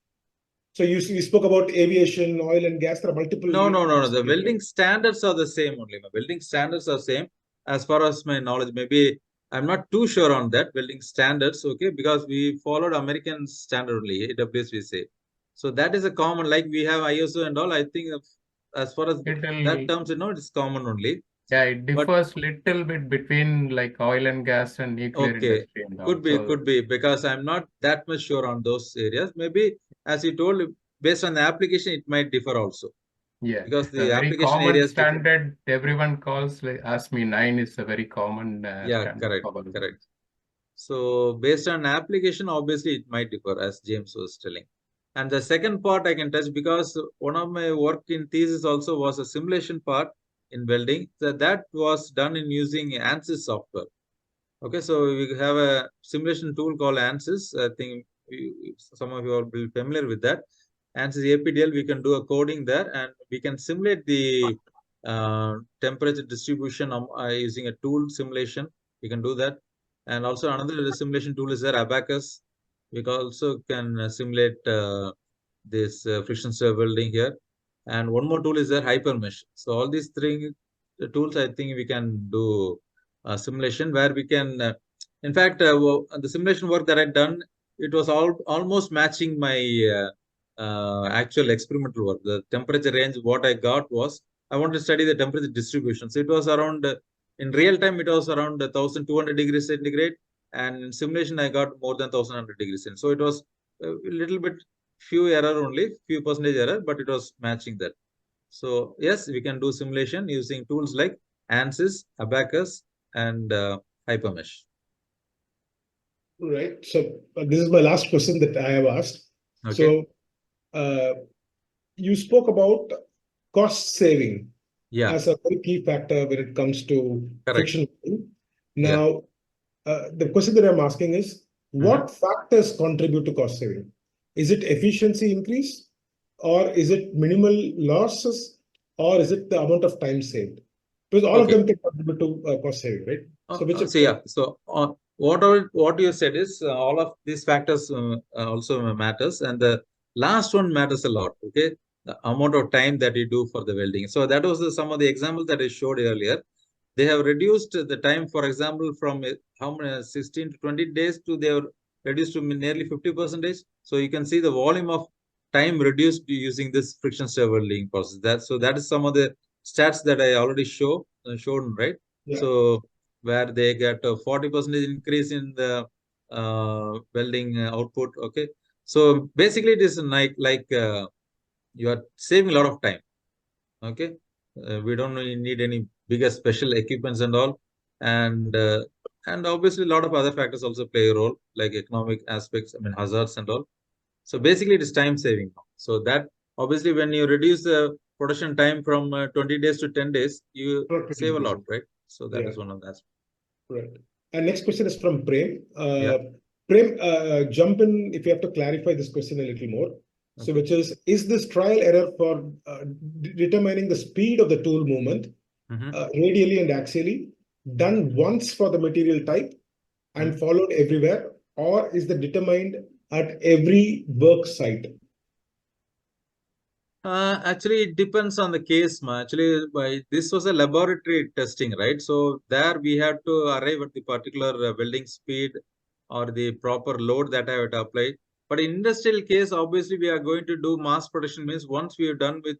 So you spoke about aviation, oil and gas. There are multiple. No. The welding standards are the same only. The welding standards are same as far as my knowledge. Maybe I'm not too sure on that welding standards, okay, because we followed American standard only, AWS we say. So that is a common, like we have ISO and all. I think as far as that terms, it's common only. Yeah, it differs little bit between like oil and gas and nuclear industry and all. Could be, because I'm not that much sure on those areas. Maybe, as you told, based on the application, it might differ also. Yeah, because the very application common areas standard everyone calls, like ASME 9 is a very common standard. Correct. So based on application, obviously it might differ, as James was telling. And the second part I can touch, because one of my work in thesis also was a simulation part in welding. So that was done in using ANSYS software. Okay, so we have a simulation tool called ANSYS. I think some of you will be familiar with that. ANSYS APDL, we can do a coding there, and we can simulate the temperature distribution using a tool simulation. We can do that. And also another simulation tool is there, Abacus. We also can simulate this friction stir welding here. And one more tool is there, Hypermesh. So all these three tools, I think we can do simulation where we can, in fact, the simulation work that I've done, it was almost matching my actual experimental work. The temperature range, what I got was, I want to study the temperature distribution. So it was around, in real time, it was around 1200 degrees centigrade. And in simulation, I got more than 1100 degrees centigrade. So it was a little bit, few percentage error, but it was matching that. So yes, we can do simulation using tools like ANSYS, Abacus, and Hypermesh. Right. So this is my last question that I have asked. Okay. So you spoke about cost saving as a very key factor when it comes to friction welding. Now, the question that I'm asking is, what factors contribute to cost saving? Is it efficiency increase, or is it minimal losses, or is it the amount of time saved? Because all of them can contribute to cost saving, right? So what you said is all of these factors also matters, and the last one matters a lot. Okay, the amount of time that you do for the welding. So that was some of the examples that I showed earlier. They have reduced the time, for example, from how many 16 to 20 days to they have reduced to nearly 50%. So you can see the volume of time reduced using this friction stir welding process. So that is some of the stats that I already shown, right? Yeah. So where they get a 40% increase in the welding output. Okay, so basically it is like you are saving a lot of time. Okay, we don't need any bigger special equipments and all, and obviously a lot of other factors also play a role, like economic aspects, hazards and all. So basically it is time saving. So that obviously when you reduce the production time from 20 days to 10 days, you save a lot, right? So that is one of the aspects. Right. And next question is from Prem. Prem, jump in if you have to clarify this question a little more. So which is this trial error for determining the speed of the tool movement radially and axially done once for the material type and followed everywhere, or is that determined at every work site? Actually, it depends on the case. Actually, this was a laboratory testing, right? So there we have to arrive at the particular welding speed or the proper load that I have to apply. But in industrial case, obviously, we are going to do mass production. Means once we are done with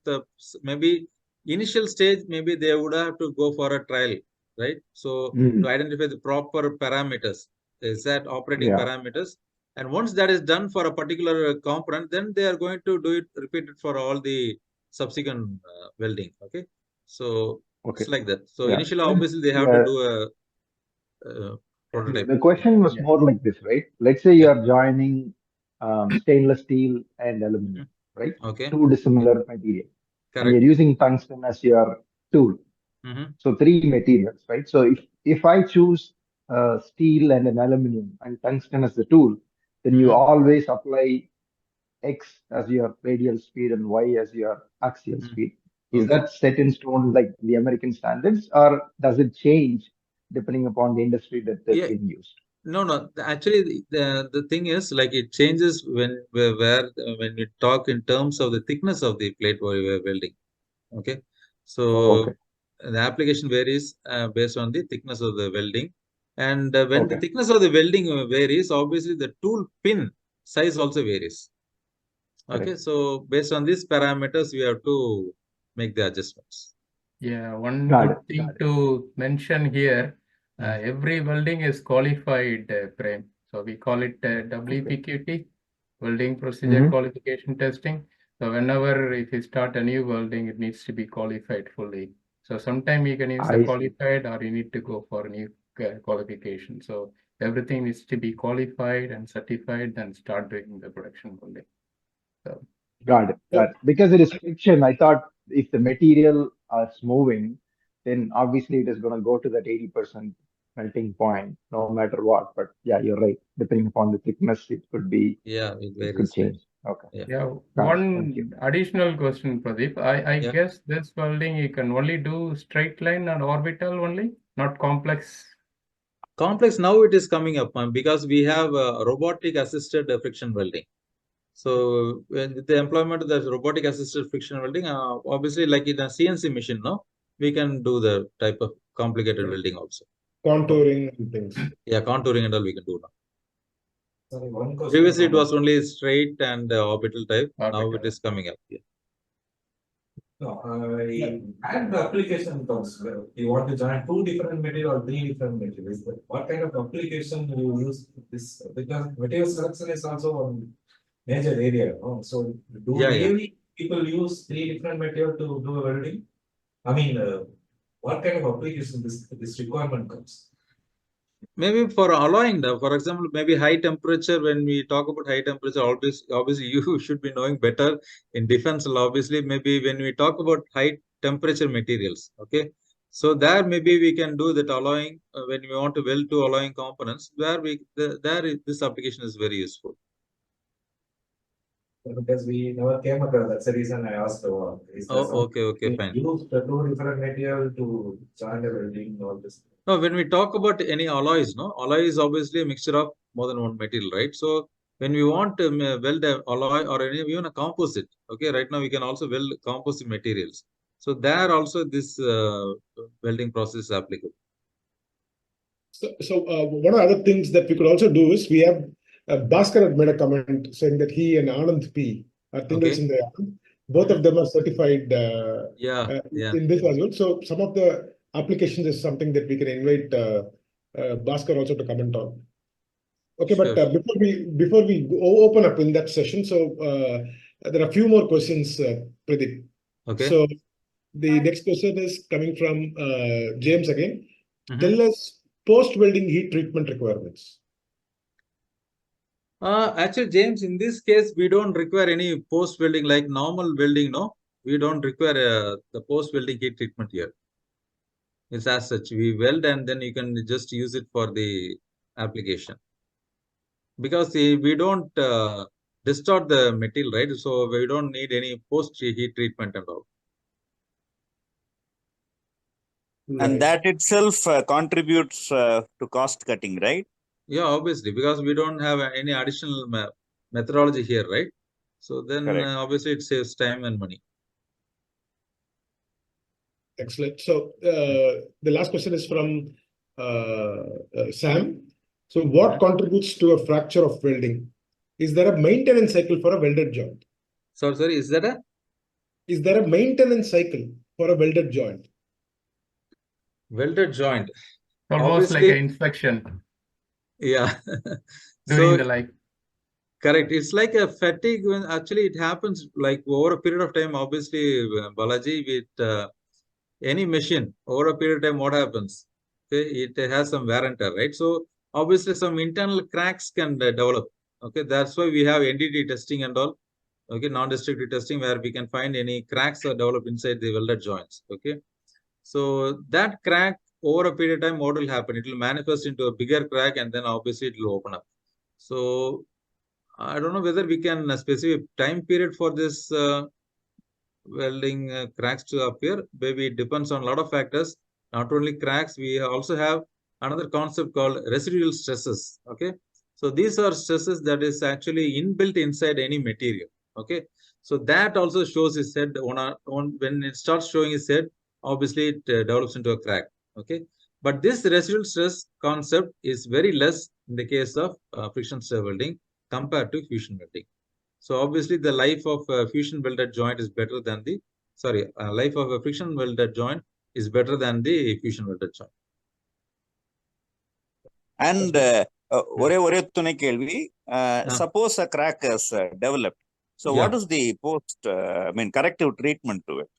maybe initial stage, maybe they would have to go for a trial, right? So to identify the proper parameters, is that operating parameters. And once that is done for a particular component, then they are going to do it, repeat it for all the subsequent welding. Okay, so it's like that. So initially, obviously, they have to do a prototype. The question was more like this, right? Let's say you are joining stainless steel and aluminum, right? Okay. Two dissimilar materials. And you're using tungsten as your tool. So three materials, right? So if I choose steel and an aluminum and tungsten as the tool, then you always apply X as your radial speed and Y as your axial speed. Is that set in stone like the American standards, or does it change depending upon the industry that is being used? No. Actually, the thing is, like, it changes when you talk in terms of the thickness of the plate where you are welding. Okay, so the application varies based on the thickness of the welding. And when the thickness of the welding varies, obviously the tool pin size also varies. Okay, so based on these parameters, we have to make the adjustments. Yeah, one good thing to mention here, every welding is qualified, Prem. So we call it WPQT, Welding Procedure Qualification Testing. So whenever if you start a new welding, it needs to be qualified fully. So sometime you can use the qualified or you need to go for a new qualification. So everything needs to be qualified and certified, then start doing the production welding. So. Got it. Because it is friction, I thought if the material is moving, then obviously it is going to go to that 80% melting point, no matter what. But yeah, you're right. Depending upon the thickness, it could be. Yeah, it could change. Okay. Yeah. One additional question, Pradeep. I guess this welding you can only do straight line and orbital only, not complex. Complex now it is coming up because we have robotic assisted friction welding. So with the employment of the robotic assisted friction welding, obviously like in a CNC machine, no, we can do the type of complicated welding also. Contouring and things. Yeah, contouring and all we can do now. Sorry, one question. Previously it was only straight and orbital type. Now it is coming up. Yeah. No, and the application comes. You want to join 2 different material or 3 different materials. What kind of application you use this? Because material selection is also one major area. No? So do really people use 3 different material to do welding? I mean, what kind of application this requirement comes? Maybe for alloying, for example, maybe high temperature. When we talk about high temperature, obviously you should be knowing better in defense. Obviously, maybe when we talk about high temperature materials, okay. So there maybe we can do that alloying when we want to weld 2 alloying components. This application is very useful. Because we never came across. That's the reason I asked about. Okay, fine. Use the 2 different material to join the welding all this. No, when we talk about any alloys, no, alloy is obviously a mixture of more than one material, right? So when we want to weld an alloy or even a composite, okay, right now we can also weld composite materials. So there also this welding process is applicable. So one of the other things that we could also do is we have Bhaskar had made a comment saying that he and Anand P are thinkers in the both of them are certified in this as well. So some of the applications is something that we can invite Bhaskar also to comment on. Okay, but before we open up in that session, so there are a few more questions, Pradeep. Okay. So the next question is coming from James again. Tell us post-welding heat treatment requirements. Actually, James, in this case, we don't require any post-welding like normal welding, no? We don't require the post-welding heat treatment here. It's as such, we weld and then you can just use it for the application. Because we don't distort the material, right? So we don't need any post-heat treatment and all. And that itself contributes to cost cutting, right? Yeah, obviously, because we don't have any additional methodology here, right? So then obviously it saves time and money. Excellent. So the last question is from Sam. So what contributes to a fracture of welding? Is there a maintenance cycle for a welded joint? Sorry, is there a maintenance cycle for a welded joint? Welded joint. Almost like an inspection. Yeah. Doing the like. Correct. It's like a fatigue when actually it happens like over a period of time. Obviously, Balaji, with any machine over a period of time, what happens? Okay, it has some wear and tear, right? So obviously some internal cracks can develop. Okay, that's why we have NDT testing and all. Okay, non-destructive testing where we can find any cracks are developed inside the welded joints. Okay, so that crack over a period of time, what will happen? It will manifest into a bigger crack and then obviously it will open up. So I don't know whether we can specify time period for this welding cracks to appear. Maybe it depends on a lot of factors. Not only cracks, we also have another concept called residual stresses. Okay, so these are stresses that is actually inbuilt inside any material. Okay, so that also shows its head when it starts showing its head. Obviously, it develops into a crack. Okay, But this residual stress concept is very less in the case of friction stir welding compared to fusion welding. So obviously the life of a fusion welded joint is better than the, life of a friction welded joint is better than the fusion welded joint. And ஒரே துணை கேள்வி, suppose a crack is developed. So what is the corrective treatment to it?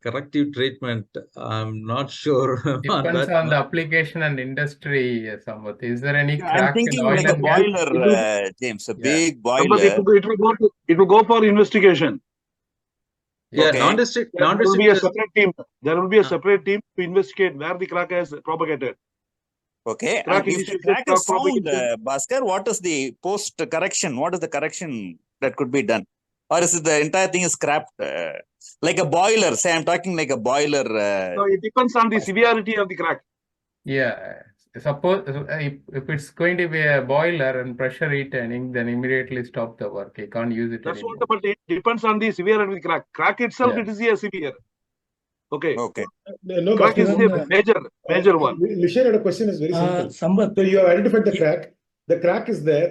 Corrective treatment, I'm not sure. Depends on the application and industry, Sampath. Is there any crack I'm thinking in oil like a and gas? boiler, James, a big boiler. But it will go for investigation. Yeah, Okay. non-district. There will be a separate team. There will be a separate team to investigate where the crack has propagated. Okay. Crack And if the crack is found, Bhaskar, what is the post correction? What is the correction that could be done? Or is it the entire thing is scrapped? Like a boiler, say I'm talking like a boiler. So it depends on the severity of the crack. Yeah. Suppose if it's going to be a boiler and pressure returning, then immediately stop the work. You can't use it That's anymore. what, but it depends on the severity of the crack. Crack itself, it is a severe. Okay. Okay. No, Crack is a major one. Lishan had a question is very simple. Sampath, So you have identified the crack. The crack is there.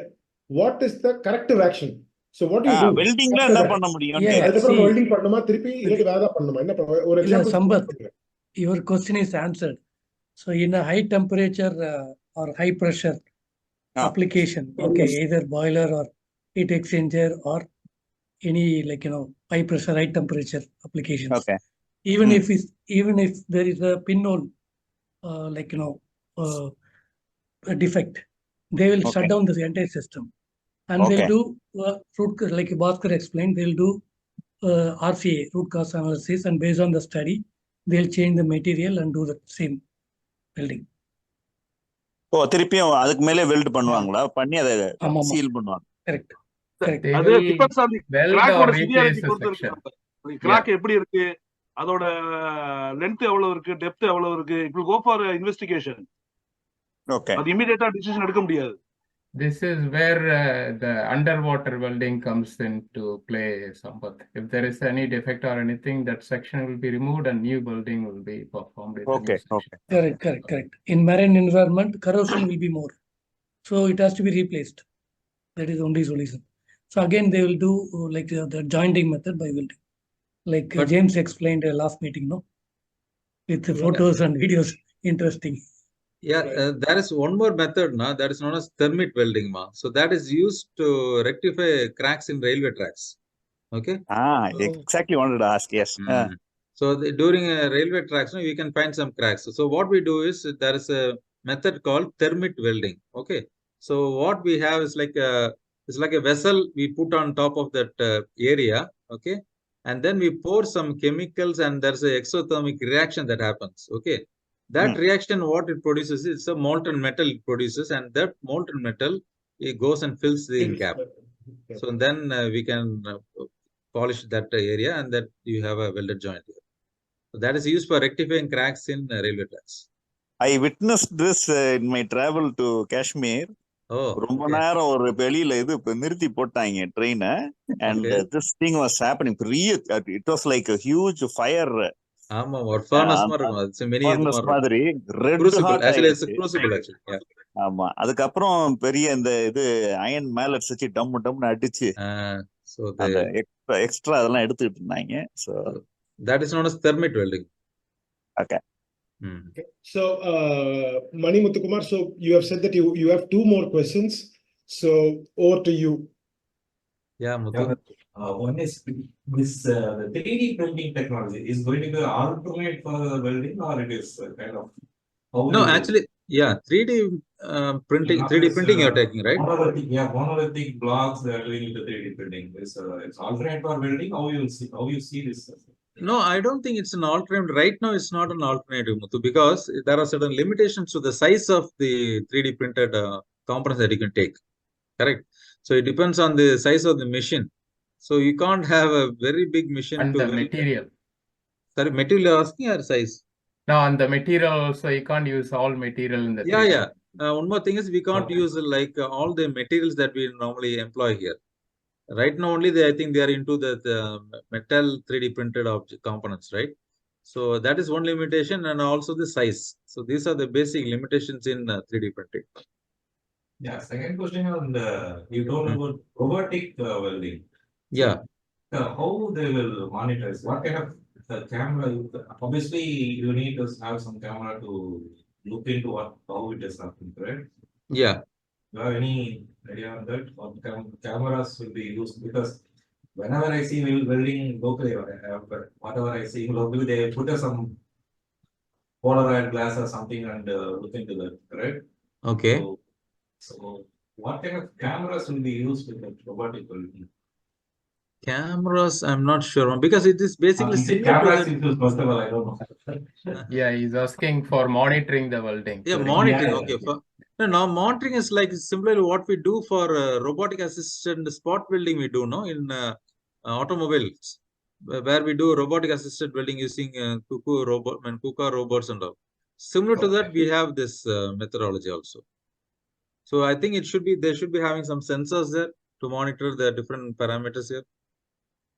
What is the corrective action? So what do you do? Welding la enna panna mudiyum? Welding பண்ணணுமா திருப்பி இல்ல வேற பண்ணணுமா என்ன ஒரு example Sampath, your question is answered. So in a high temperature or high pressure application, okay, either boiler or heat exchanger or any high pressure, high temperature applications. Okay. Even if there is a pinhole, a defect, they will shut down the entire system, and they'll do like Bhaskar explained, they'll do RCA, root cause analysis, and based on the study, they'll change the material and do the same welding. திருப்பியும் அதுக்கு மேலே weld பண்ணுவாங்களா? பண்ணி அதை seal பண்ணுவாங்க. Correct. அது depends on the crack ஓட severity பொறுத்து இருக்கு. Crack எப்படி இருக்கு, அதோட length எவ்வளவு இருக்கு, depth எவ்வளவு இருக்கு, it will go for investigation. Okay. அது immediate decision எடுக்க முடியாது. This is where the underwater welding comes into play, Sampath. If there is any defect or anything, that section will be removed and new welding will be performed. Okay. Correct. In marine environment, corrosion will be more, so it has to be replaced. That is the only solution. So again, they will do like the jointing method by welding, like James explained last meeting, no, with the photos and videos. Interesting. Yeah, there is one more method now that is known as thermite welding. So that is used to rectify cracks in railway tracks. Okay. Exactly wanted to ask. Yes. So during railway tracks, we can find some cracks. So what we do is there is a method called thermite welding. Okay. So what we have is it's like a vessel we put on top of that area. Okay. And then we pour some chemicals and there's an exothermic reaction that happens. Okay. That reaction, what it produces, it's a molten metal it produces, and that molten metal, it goes and fills the gap. So then we can polish that area, and that you have a welded joint here. So that is used for rectifying cracks in railway tracks. I witnessed this in my travel to Kashmir. ரொம்ப நேரம் ஒரு வெளியில நிறுத்தி போட்டாங்க ட்ரெயினை, and this thing was happening. It was like a huge fire. ஆமா, ஒரு furnace மாதிரி இருக்கும். அது many மாதிரி ரெட் ஹாட் crucible actually. ஆமா, அதுக்கு அப்புறம் பெரிய இந்த அயன் மேலட்ஸ் வச்சு டம்னு அடிச்சு அந்த எக்ஸ்ட்ரா அதெல்லாம் எடுத்துட்டு இருந்தாங்க. So that is known as thermite welding. Okay. Okay. So Mani Muthukumar, so you have said that you have two more questions, so over to you. Yeah, Muthu. One is this the 3D printing technology is going to be alternate for welding, or it is kind of no, actually, yeah, 3D printing. 3D printing you're taking, right? Monolithic blocks that are doing the 3D printing. It's alternate for welding. How you see this? No, I don't think it's an alternative. Right now, it's not an alternative, Muthu, because there are certain limitations to the size of the 3D printed components that you can take. Correct. So it depends on the size of the machine. So you can't have a very big machine. And the material. Sorry, material you're asking or size? No, on the material also, you can't use all material in the 3D. Yeah. One more thing is we can't use all the materials that we normally employ here. Right now, only I think they are into the metal 3D printed object components, right? So that is one limitation, and also the size. So these are the basic limitations in 3D printing. Yeah, second question on the, you told about robotic welding. Yeah. How they will monitor it? What kind of camera? Obviously, you need to have some camera to look into how it is happening, correct? Yeah. Do you have any idea on that? What cameras will be used? Because whenever I see welding locally, whatever I see locally, they put some Polaroid glass or something and look into that, correct? Okay. So what kind of cameras will be used with the robotic welding? Cameras, I'm not sure, because it is basically similar cameras to used, first of all, I don't know. Yeah, he's asking for monitoring the welding. Yeah, monitoring. Okay. Now monitoring is like similarly what we do for robotic assisted spot welding. We do in automobiles, where we do robotic assisted welding using KUKA robots and all. Similar to that, we have this methodology also. So I think they should be having some sensors there to monitor the different parameters here.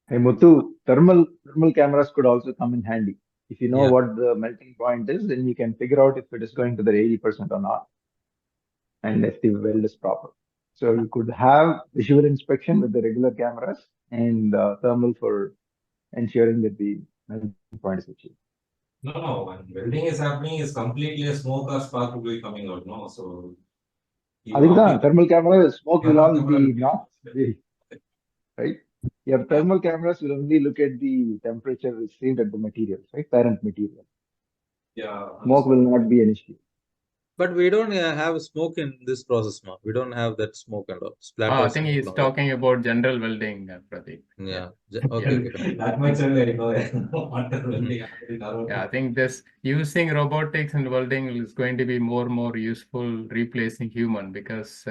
Hey Muthu, thermal cameras could also come in handy. If you know what the melting point is, then you can figure out if it is going to the 80% or not, and if the weld is proper. So you could have visual inspection with the regular cameras and thermal for ensuring that the melting point is achieved. No, when welding is happening, is completely a smoke or spark will be coming out, no? So thermal camera, smoke will all be not right? Your thermal cameras will only look at the temperature received at the material, right? Parent material. Yeah. Smoke will not be an issue. But we don't have smoke in this process now. We don't have that smoke and all. I think he's talking about general welding, Pradeep. Yeah. Okay. That much I know. Yeah, I think this using robotics and welding is going to be more and more useful replacing human, because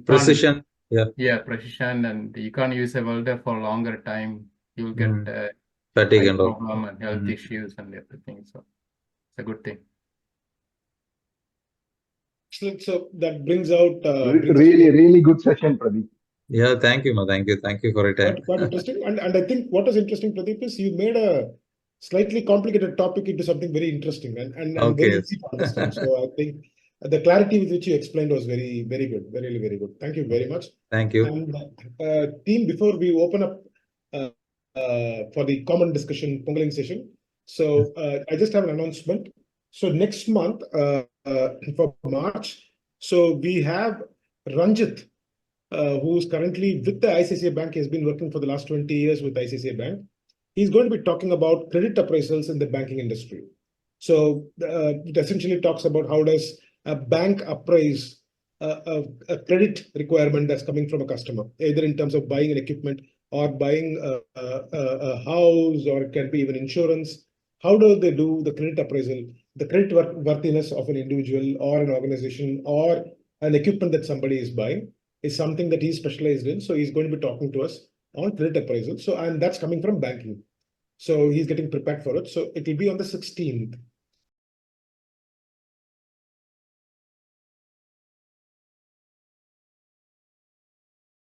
precision. Yeah, precision, and you can't use a welder for a longer time. You'll get fatigue and problem and health issues and everything. So it's a good thing. So that brings out really good session, Pradeep. Yeah, thank you, Thank you for your time. Quite interesting. And I think what is interesting, Pradeep, is you made a slightly complicated topic into something very interesting and very easy to understand. So I think the clarity with which you explained was very, very good. Really, very good. Thank you very much. Thank you. And team, before we open up for the common discussion Pongaling session, so I just have an announcement. So next month for March, so we have Ranjit, who's currently with the ICICI Bank. He has been working for the last 20 years with ICICI Bank. He's going to be talking about credit appraisals in the banking industry. So it essentially talks about how does a bank appraise a credit requirement that's coming from a customer, either in terms of buying an equipment or buying a house, or it can be even insurance. How do they do the credit appraisal, the credit worthiness of an individual or an organization or an equipment that somebody is buying is something that he's specialized in. So he's going to be talking to us on credit appraisal. So, and that's coming from banking. So he's getting prepared for it. So it will be on the 16th.